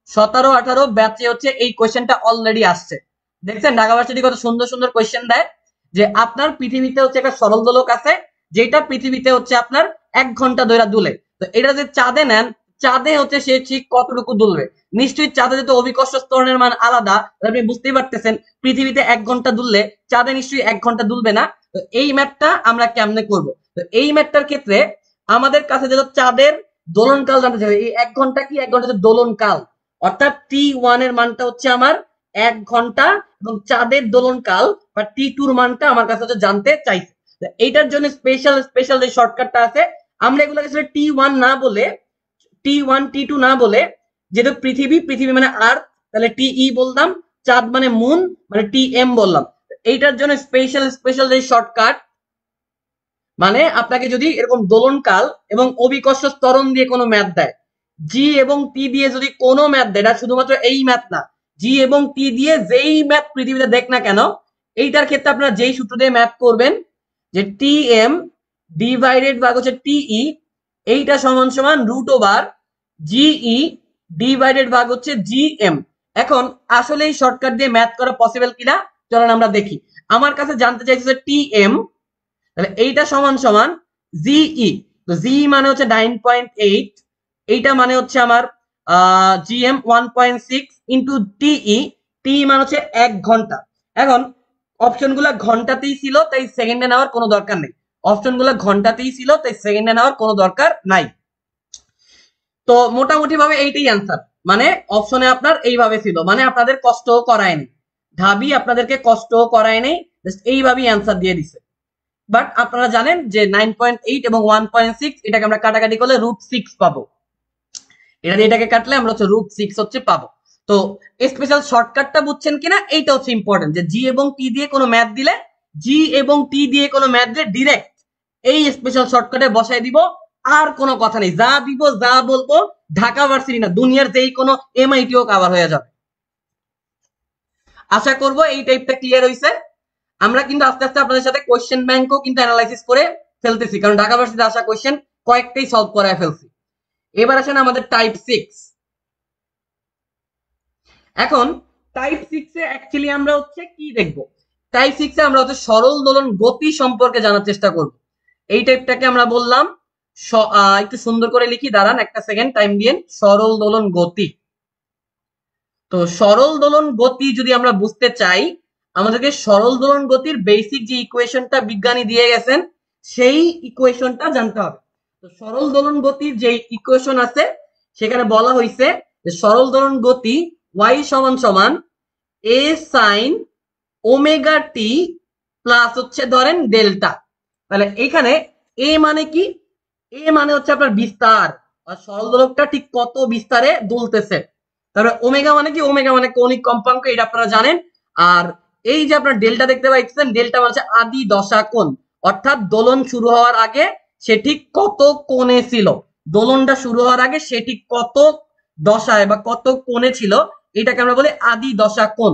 17-18 ব্যাচে হচ্ছে এই কোয়েশ্চেনটা অলরেডি আসছে। দেখছেন ঢাকা ভার্সিটি কত সুন্দর সুন্দর কোয়েশ্চেন দেয়, যে আপনার পৃথিবীতে হচ্ছে একটা সরল দোলক আছে যেটা পৃথিবীতে হচ্ছে আপনার 1 ঘন্টা ধরে দুলে। তো এটা যে চাঁদে নেন, চাঁদে হচ্ছে সে ঠিক কতটুকু দুলবে? নিশ্চয়ই চাঁদে যেহেতু অভিকর্ষ ত্বরণের মান আলাদা, আপনি বুঝতেই পারতেছেন পৃথিবীতে 1 ঘন্টা দুললে চাঁদে নিশ্চয়ই 1 ঘন্টা দুলবে না। তো এই ম্যাথটা আমরা কেমনে করব? তো এই ম্যাথটার ক্ষেত্রে আমাদের কাছে যেটা চাঁদের দোলনকাল জানতে চাই, এই 1 ঘন্টা কি? 1 ঘন্টা হচ্ছে দোলনকাল। অর্থাৎ T1 এর মানটা হচ্ছে আমার 1 ঘন্টা, এবং চাঁদের দোলনকাল বা T2 এর মানটা আমার কাছে হচ্ছে জানতে চাইছে। এইটার জন্য স্পেশাল স্পেশাল যে শর্টকাটটা আছে, আমরা এগুলোকে আসলে T1 না বলে, T1 T2 না বলে, যেহেতু পৃথিবী পৃথিবী মানে আর্থ, তাহলে TE বললাম, চাঁদ মানে মুন মানে TM বললাম। এইটার জন্য স্পেশাল স্পেশাল যে শর্টকাট, মানে আপনাকে যদি এরকম দোলনকাল এবং অভিকর্ষ ত্বরণ দিয়ে কোনো ম্যাথ দেয়, জি এবং টি দিয়ে যদি কোনো ম্যাথ দেয়, এটা শুধুমাত্র এই ম্যাথ না, জি এবং টি দিয়ে যেই ম্যাথ পৃথিবীতে দেখ না কেন, এইটার ক্ষেত্রে আপনারা যেই সূত্র দিয়ে ম্যাথ করবেন, যে টি এম ডিভাইডেড বাই হচ্ছে টিই, এইটা সমান সমান রুট ওভার জিই ডিভাইডেড ভাগ হচ্ছে জিএম। এখন আসলে এই শর্টকাট দিয়ে ম্যাথ করা পসিবল কিনা চলেন আমরা দেখি। আমার কাছে জানতে চাইছে টিএম, তাহলে এইটা সমান সমান জিই, তো জিই মানে হচ্ছে 9.8, এইটা মানে হচ্ছে আমার জিএম 1.6 ইন্টু টিই, টি মানে হচ্ছে 1 ঘন্টা। এখন অপশনগুলো ঘন্টাতেই ছিল তাই সেকেন্ডে নেওয়ার কোনো দরকার নেই, অপশনগুলো ঘন্টাতেই ছিল তাই সেকেন্ডে নেওয়ার কোনো দরকার নাই। তো মোটামুটি ভাবে এইটাই অ্যান্সার, মানে অপশনে আপনার এইভাবে ছিল, মানে আপনাদের কষ্টও করায়নি, ঢাবি আপনাদেরকে কষ্টও করায়নি, জাস্ট এইভাবেই অ্যান্সার দিয়ে দিছে। বাট আপনারা জানেন যে 9.8 এবং 1.6 এটাকে আমরা কাটাকাটি করলে √6 পাবো, এটা দিয়ে এটাকে কাটলে আমরা হচ্ছে √6 হচ্ছে পাবো। তো স্পেশাল শর্টকাটটা বুঝছেন কিনা এইটা হচ্ছে ইম্পর্টেন্ট, যে জি এবং টি দিয়ে কোনো ম্যাথ দিলে, জি এবং টি দিয়ে কোনো ম্যাথ দিলে ডিরেক্ট এই স্পেশাল শর্টকাটে বসাই দিব, আর কোনো কথা নেই, যা দিব যা বলবো ঢাকা ভার্সিটি না দুনিয়ার যেই কোনো এমআইটিও কভার হয়ে যাবে। আশা করব এই টাইপটা ক্লিয়ার হয়েছে। আমরা কিন্তু আস্তে আস্তে আপনাদের সাথে কোয়েশ্চেন ব্যাংকও কিন্তু অ্যানালাইসিস করে ফেলতেছি, কারণ ঢাকা ভার্সিটিতে আসা কোয়েশ্চেন কয়েকটাই সলভ করায় ফেলছি। এবার আসেন আমাদের টাইপ 6। এখন টাইপ 6 এ অ্যাকচুয়ালি আমরা হচ্ছে কি দেখব, টাইপ 6 এ আমরা হচ্ছে সরল দোলন গতি সম্পর্কে জানার চেষ্টা করব। এই টাইপটাকে আমরা বললাম একটু সুন্দর করে লিখি, দাঁড়ান একটা সেকেন্ড টাইম দিন, সরল দোলন গতি। তো সরল দোলন গতি যদি আমরা বুঝতে চাই, আমাদেরকে সরল দোলন গতির বেসিক যে ইকুয়েশনটা বিজ্ঞানী দিয়ে গেছেন সেই ইকুয়েশনটা জানতে হবে। তো সরল দোলন গতির যে ইকুয়েশন আছে সেখানে বলা হয়েছে যে সরল দোলন গতি y সমান সমান a sin omega t plus হচ্ছে ধরেন ডেল্টা। তাহলে এখানে a মানে কি, a মানে হচ্ছে আপনার বিস্তার, আর সরল দোলকটা ঠিক কত বিস্তারে দুলতেছে। তারপরে ওমেগা মানে কি, ওমেগা মানে কৌণিক কম্পাঙ্ক, এটা আপনারা জানেন। আর এই যে আপনার ডেল্টা দেখতে পাচ্ছেন, ডেল্টা মানে হচ্ছে আদি দশা কোণ, অর্থাৎ দোলন শুরু হওয়ার আগে সে ঠিক কত কোণে ছিল, দোলনটা শুরু হওয়ার আগে সে ঠিক কত দশায় বা কত কোণে ছিল, এটাকে আমরা বলি আদি দশা কোণ।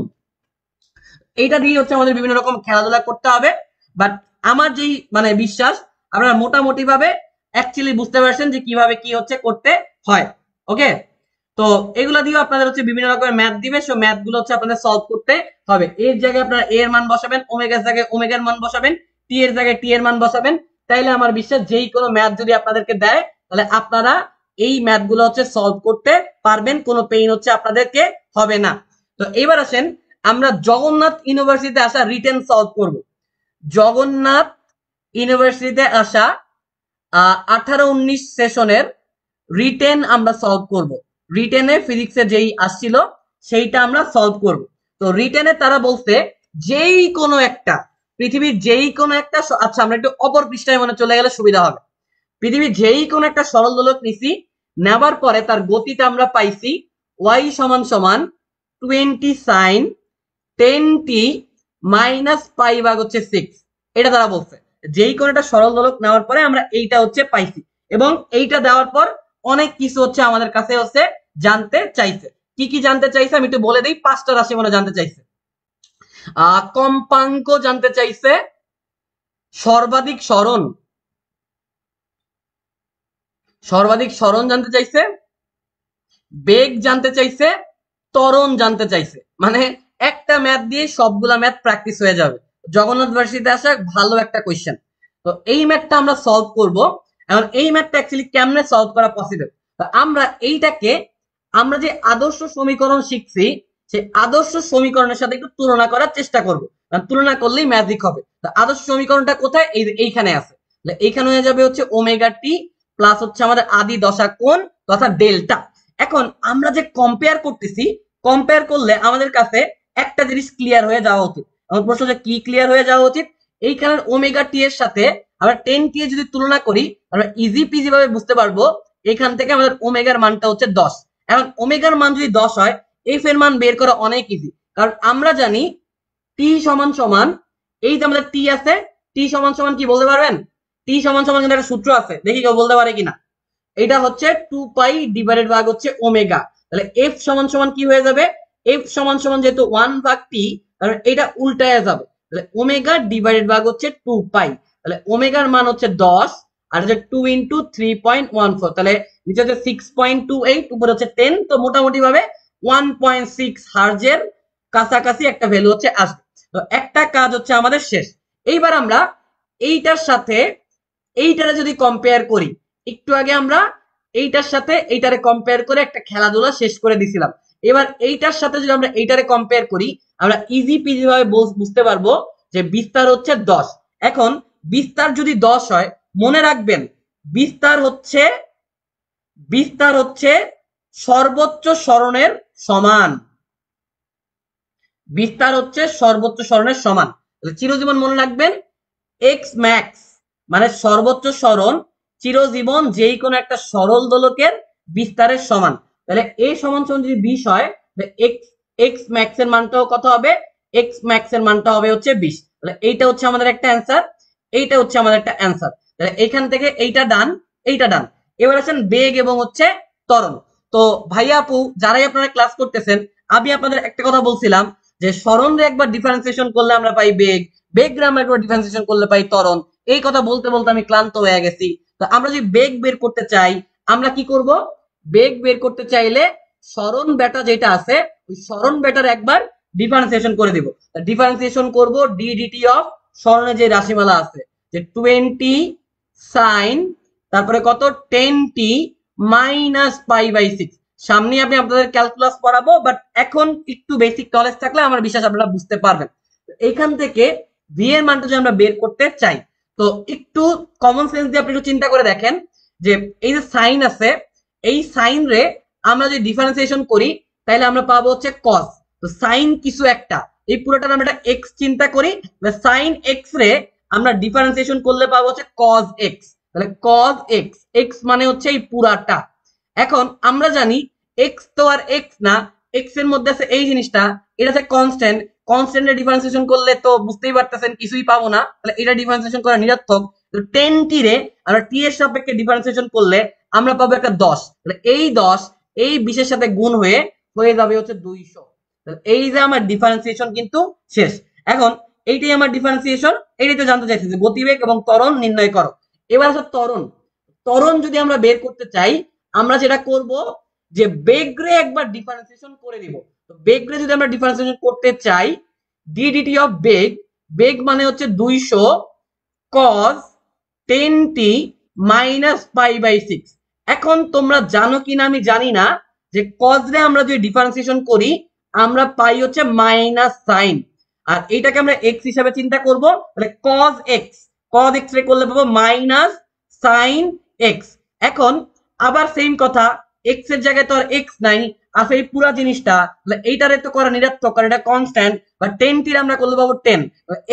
এইটা দিয়ে হচ্ছে আমাদের বিভিন্ন রকম খেলাধুলা করতে হবে। বাট আমার যেই মানে বিশ্বাস আপনারা মোটামুটি ভাবে অ্যাকচুয়ালি বুঝতে পারছেন যে কিভাবে কি হচ্ছে করতে হয়। ওকে, তো এগুলো দিয়ে আপনাদের হচ্ছে বিভিন্ন রকমের ম্যাথ দিবে, সো ম্যাথ গুলো হচ্ছে আপনাদের সলভ করতে হবে। এর জায়গায় আপনারা এ এর মান বসাবেন, ওমেগার জায়গায় ওমেগার মান বসাবেন, টি এর জায়গায় টি এর মান বসাবেন, তাইলে আমার বিশ্বাস যেই কোনো ম্যাথ যদি আপনাদেরকে দেয় তাহলে আপনারা এই ম্যাথ গুলো হচ্ছে সলভ করতে পারবেন, কোনো পেইন হচ্ছে আপনাদেরকে হবে না। তো এবার আসেন আমরা জগন্নাথ ইউনিভার্সিটিতে আসা রিটেন সলভ করব। জগন্নাথ ইউনিভার্সিটিতে আসা 18-19 সেশনের রিটেন আমরা সলভ করব। রিটেনে ফিজিক্সে যেই আসছিল সেইটা আমরা সলভ করব। তো রিটেনে তারা বলছে যেই কোনো একটা পৃথিবীর যেই কোনো একটা, আচ্ছা আমরা একটু অপর পৃষ্ঠায় মনে চলে গেলে সুবিধা হবে। পৃথিবীর যেই কোনো একটা সরল দোলক নিছি, নেবার পরে তার গতিটা আমরা পাইছি y সমান সমান 20 sin 10t মাইনাস পাই ভাগ হচ্ছে 6। এটা তারা বলছে যেই কোনো একটা সরল দোলক নেওয়ার পরে আমরা এইটা হচ্ছে পাইছি, এবং এইটা দেওয়ার পর অনেক কিছু হচ্ছে আমাদের কাছে হচ্ছে জানতে চাইছে। কি কি জানতে চাইছে আমি একটু বলে দিই, 5টা রাশি মনে জানতে চাইছে, কম্পাঙ্ক জানতে চাইছে, সর্বাধিক সরণ, সর্বাধিক সরণ জানতে চাইছে, বেগ জানতে চাইছে, ত্বরণ জানতে চাইছে। মানে একটা ম্যাথ দিয়ে সবগুলা ম্যাথ প্র্যাকটিস হয়ে যাবে। জগন্নাথ ভার্সিটিতে আসা ভালো একটা কোয়েশ্চেন। তো এই ম্যাথটা আমরা সলভ করব। এখন এই ম্যাথটা অ্যাকচুয়ালি কেমনে সলভ করা পসিবল, আমরা এইটাকে আমরা যে আদর্শ সমীকরণ শিখছি সেই আদর্শ সমীকরণের সাথে একটু তুলনা করার চেষ্টা করব, তুলনা করলেই ম্যাজিক হবে। তো আদর্শ সমীকরণটা কোথায়, এইখানে আছে, এইখানে হয়ে যাবে হচ্ছে ওমেগা টি প্লাস হচ্ছে আমাদের আদি দশা কোণ তথা ডেল্টা। এখন আমরা যে কম্পেয়ার করতেছি, কম্পেয়ার করলে আমাদের কাছে একটা জিনিস ক্লিয়ার হয়ে যাওয়া উচিত। আমার প্রশ্ন যে কি ক্লিয়ার হয়ে যাওয়া উচিত, এইখানের ওমেগা টি এর সাথে আমরা 10t এর যদি তুলনা করি আমরা ইজি পিজি ভাবে বুঝতে পারবো এখান থেকে আমাদের ওমেগার মানটা হচ্ছে 10। এখন ওমেগার মান যদি 10 হয় এফ এর মান বের করা অনেক ইজি, কারণ আমরা জানি টি সমান সমান, এই যে আমাদের টি আছে, টি সমান সমান কি বলতে পারবেন, টি সমান সমান কিন্তু একটা সূত্র আছে, দেখি কেউ বলতে পারে কিনা। এটা হচ্ছে 2 পাই ডিভাইডেড ভাগ হচ্ছে ওমেগা। তাহলে এফ সমান সমান কি হয়ে যাবে, এফ সমান সমান যেহেতু 1 ভাগ টি, তাহলে এটা উল্টায় যাবে, তাহলে ওমেগা ডিভাইডেড ভাগ হচ্ছে 2 পাই। তাহলে ওমেগার মান হচ্ছে 10 আর হচ্ছে 2 ইন্টু 3.14, তাহলে নিচে হচ্ছে 6.28, উপরে হচ্ছে 10, তো মোটামুটি ভাবে 1.6 হার্জের কাছাকাছি একটা ভ্যালু হচ্ছে আসবে। তো একটা কাজ হচ্ছে আমাদের শেষ। এইবার আমরা এইটার সাথে এইটারে যদি কম্পেয়ার করি, একটু আগে আমরা এইটার সাথে এইটারে কম্পেয়ার করে একটা খেলাধুলা শেষ করে দিছিলাম। এবার এইটার সাথে যদি আমরা এইটারে কম্পেয়ার করি, আমরা ইজি পিজি ভাবে বুঝতে পারবো যে বিস্তার হচ্ছে 10। এখন বিস্তার যদি 10 হয়, মনে রাখবেন বিস্তার হচ্ছে সর্বোচ্চ সরণের সমান। বিস্তার হচ্ছে সর্বোচ্চ সরণের সমান। চিরজীবন মনে রাখবেন এক্স ম্যাক্স মানে সর্বোচ্চ সরণ চিরজীবন যেই কোনো একটা সরল দোলকের বিস্তারের সমান। তাহলে এ সমান সমান যদি 20 হয়, এক্স এক্স ম্যাক্স এর মানটাও কত হবে? এক্স ম্যাক্স এর মানটা হবে হচ্ছে 20। তাহলে এইটা হচ্ছে আমাদের একটা অ্যান্সার, এইটা হচ্ছে আমাদের একটা অ্যান্সার। তাহলে এখান থেকে এইটা ডান, এইটা ডান। এবার আছেন বেগ এবং হচ্ছে ত্বরণ। তো ভাইয়া আপু যারাই আপনারা ক্লাস করতেছেন, আমি আপনাদের একটা কথা বলছিলাম যে সরণরে একবার ডিফারেন্সিয়েশন করলে আমরা পাই বেগ, বেগরে আমরা একবার ডিফারেন্সিয়েশন করলে পাই ত্বরণ। এই কথা বলতে বলতে আমি ক্লান্ত হয়ে গেছি। তো আমরা যদি বেগ বের করতে চাই, আমরা কি করব? বেগ বের করতে চাইলে সরণ বেটা যেটা আছে, ওই সরণ বেটার একবার ডিফারেন্সিয়েশন করে দিব। ডিফারেন্সিয়েশন করব ডি ডিটি অফ সরণে যে রাশিমালা আছে, যে 20 সাইন তারপরে কত 10t মাইনাস পাই বাই 6। সামনে আমি আপনাদের ক্যালকুলাস পড়াবো, বাট এখন একটু বেসিক নলেজ থাকলে আমার বিশ্বাস আপনারা বুঝতে পারবেন। এইখান থেকে ভি এর মানটা যদি আমরা বের করতে চাই, তো একটু কমন সেন্স দিয়ে আপনি একটু চিন্তা করে দেখেন যে এই যে সাইন আছে, এই সাইন রে আমরা যদি ডিফারেন্সিয়েশন করি তাহলে আমরা পাবো হচ্ছে কস। তো সাইন কিছু একটা, এই পুরোটা আমরা একটা এক্স চিন্তা করি, সাইন এক্স রে আমরা ডিফারেন্সিয়েশন করলে পাবো হচ্ছে কজ এক্স। তাহলে কজ এক্স, এক্স মানে হচ্ছে এই পুরাটা। এখন আমরা জানি এক্স তো আর এক্স না, এক্স এর মধ্যে আছে এই জিনিসটা, এটা হচ্ছে কনস্ট্যান্ট। কনস্ট্যান্টের ডিফারেন্সিয়েশন করলে তো বুঝতেই পারতেছেন কিছুই পাবো না, তাহলে এটা ডিফারেন্সিয়েশন করা নিরর্থক। 10t রে আমরা টি এর সাপেক্ষে ডিফারেন্সিয়েশন করলে আমরা পাবো একটা 10। তাহলে এই 10 এই 20 এর সাথে গুণ হয়ে যাবে হচ্ছে 200। এই যে আমার ডিফারেন্সিয়েশন কিন্তু শেষ। এখন এইটাই আমার ডিফারেন্সিয়েশন, এইটাই তো জানতে চাইছি যে গতিবেগ এবং ত্বরণ নির্ণয় করো। এবার হচ্ছে ত্বরণ। ত্বরণ যদি আমরা বের করতে চাই, আমরা যেটা করব যে বেগরে একবার ডিফারেন্সিয়েশন করে দিব। তো বেগরে যদি আমরা ডিফারেন্সিয়েশন করতে চাই, ডি ডিটি অফ বেগ, বেগ মানে হচ্ছে 200 cos 10t minus pi by 6। এখন তোমরা জানো কিনা আমি জানি না যে cos রে আমরা যদি ডিফারেন্সিয়েশন করি আমরা পাই হচ্ছে মাইনাস সাইন, আর এইটাকে আমরা x হিসাবে চিন্তা করব। তাহলে cos x রে করলে পাবো মাইনাস সাইন x। এখন আবার সেম কথা, x এর জায়গায় তো আর x নাই, আছে এই পুরো জিনিসটা, তাহলে এইটারে তো করা নিরর্থক কারণ এটা কনস্ট্যান্ট। বা 10t আমরা করলে পাবো 10,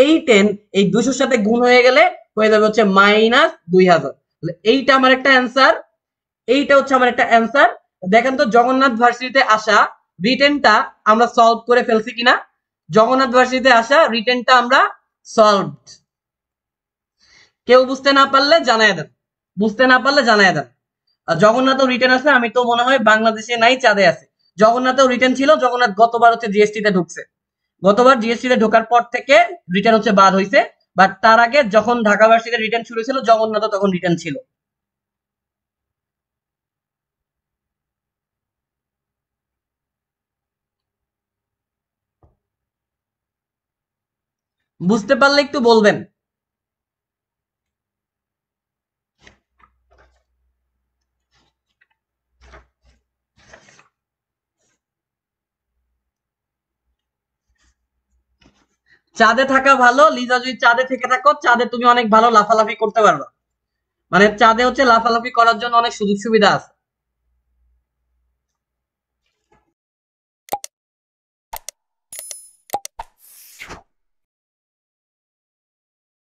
এই 10 এই 200 সাথে গুণ হয়ে গেলে হয়ে যাবে হচ্ছে মাইনাস 2000। তাহলে এইটা আমার একটা অ্যান্সার, এইটা হচ্ছে আমার একটা অ্যান্সার। দেখেন তো জগন্নাথ ভার্সিটিতে আসা রিটেনটা আমরা সলভ করে ফেলছি কিনা। জগন্নাথ ভার্সিটিতে আসা রিটেনটা আমরা সলভড। কেউ বুঝতে না পারলে জানায় দেন, বুঝতে না পারলে জানায় দেন। জগন্নাথও রিটেন আছে, আমি তো মনে হয় বাংলাদেশে নাই, চাঁদে আছে। জগন্নাথও রিটেন ছিল, জগন্নাথ গতবার হচ্ছে জিএসটি তে ঢুকছে, গতবার জিএসটি তে ঢোকার পর থেকে রিটেন হচ্ছে বাদ হয়েছে। বাট তার আগে যখন ঢাকা ভার্সিটিতে রিটেন শুরু ছিল, জগন্নাথও তখন রিটেন ছিল। বুঝতে পারলে একটু বলবেন। চাঁদে থাকা ভালো, লিজা যদি চাঁদে থেকে থাকো, চাঁদে তুমি অনেক ভালো লাফালাফি করতে পারবা। মানে চাঁদে হচ্ছে লাফালাফি করার জন্য অনেক সুযোগ সুবিধা আছে।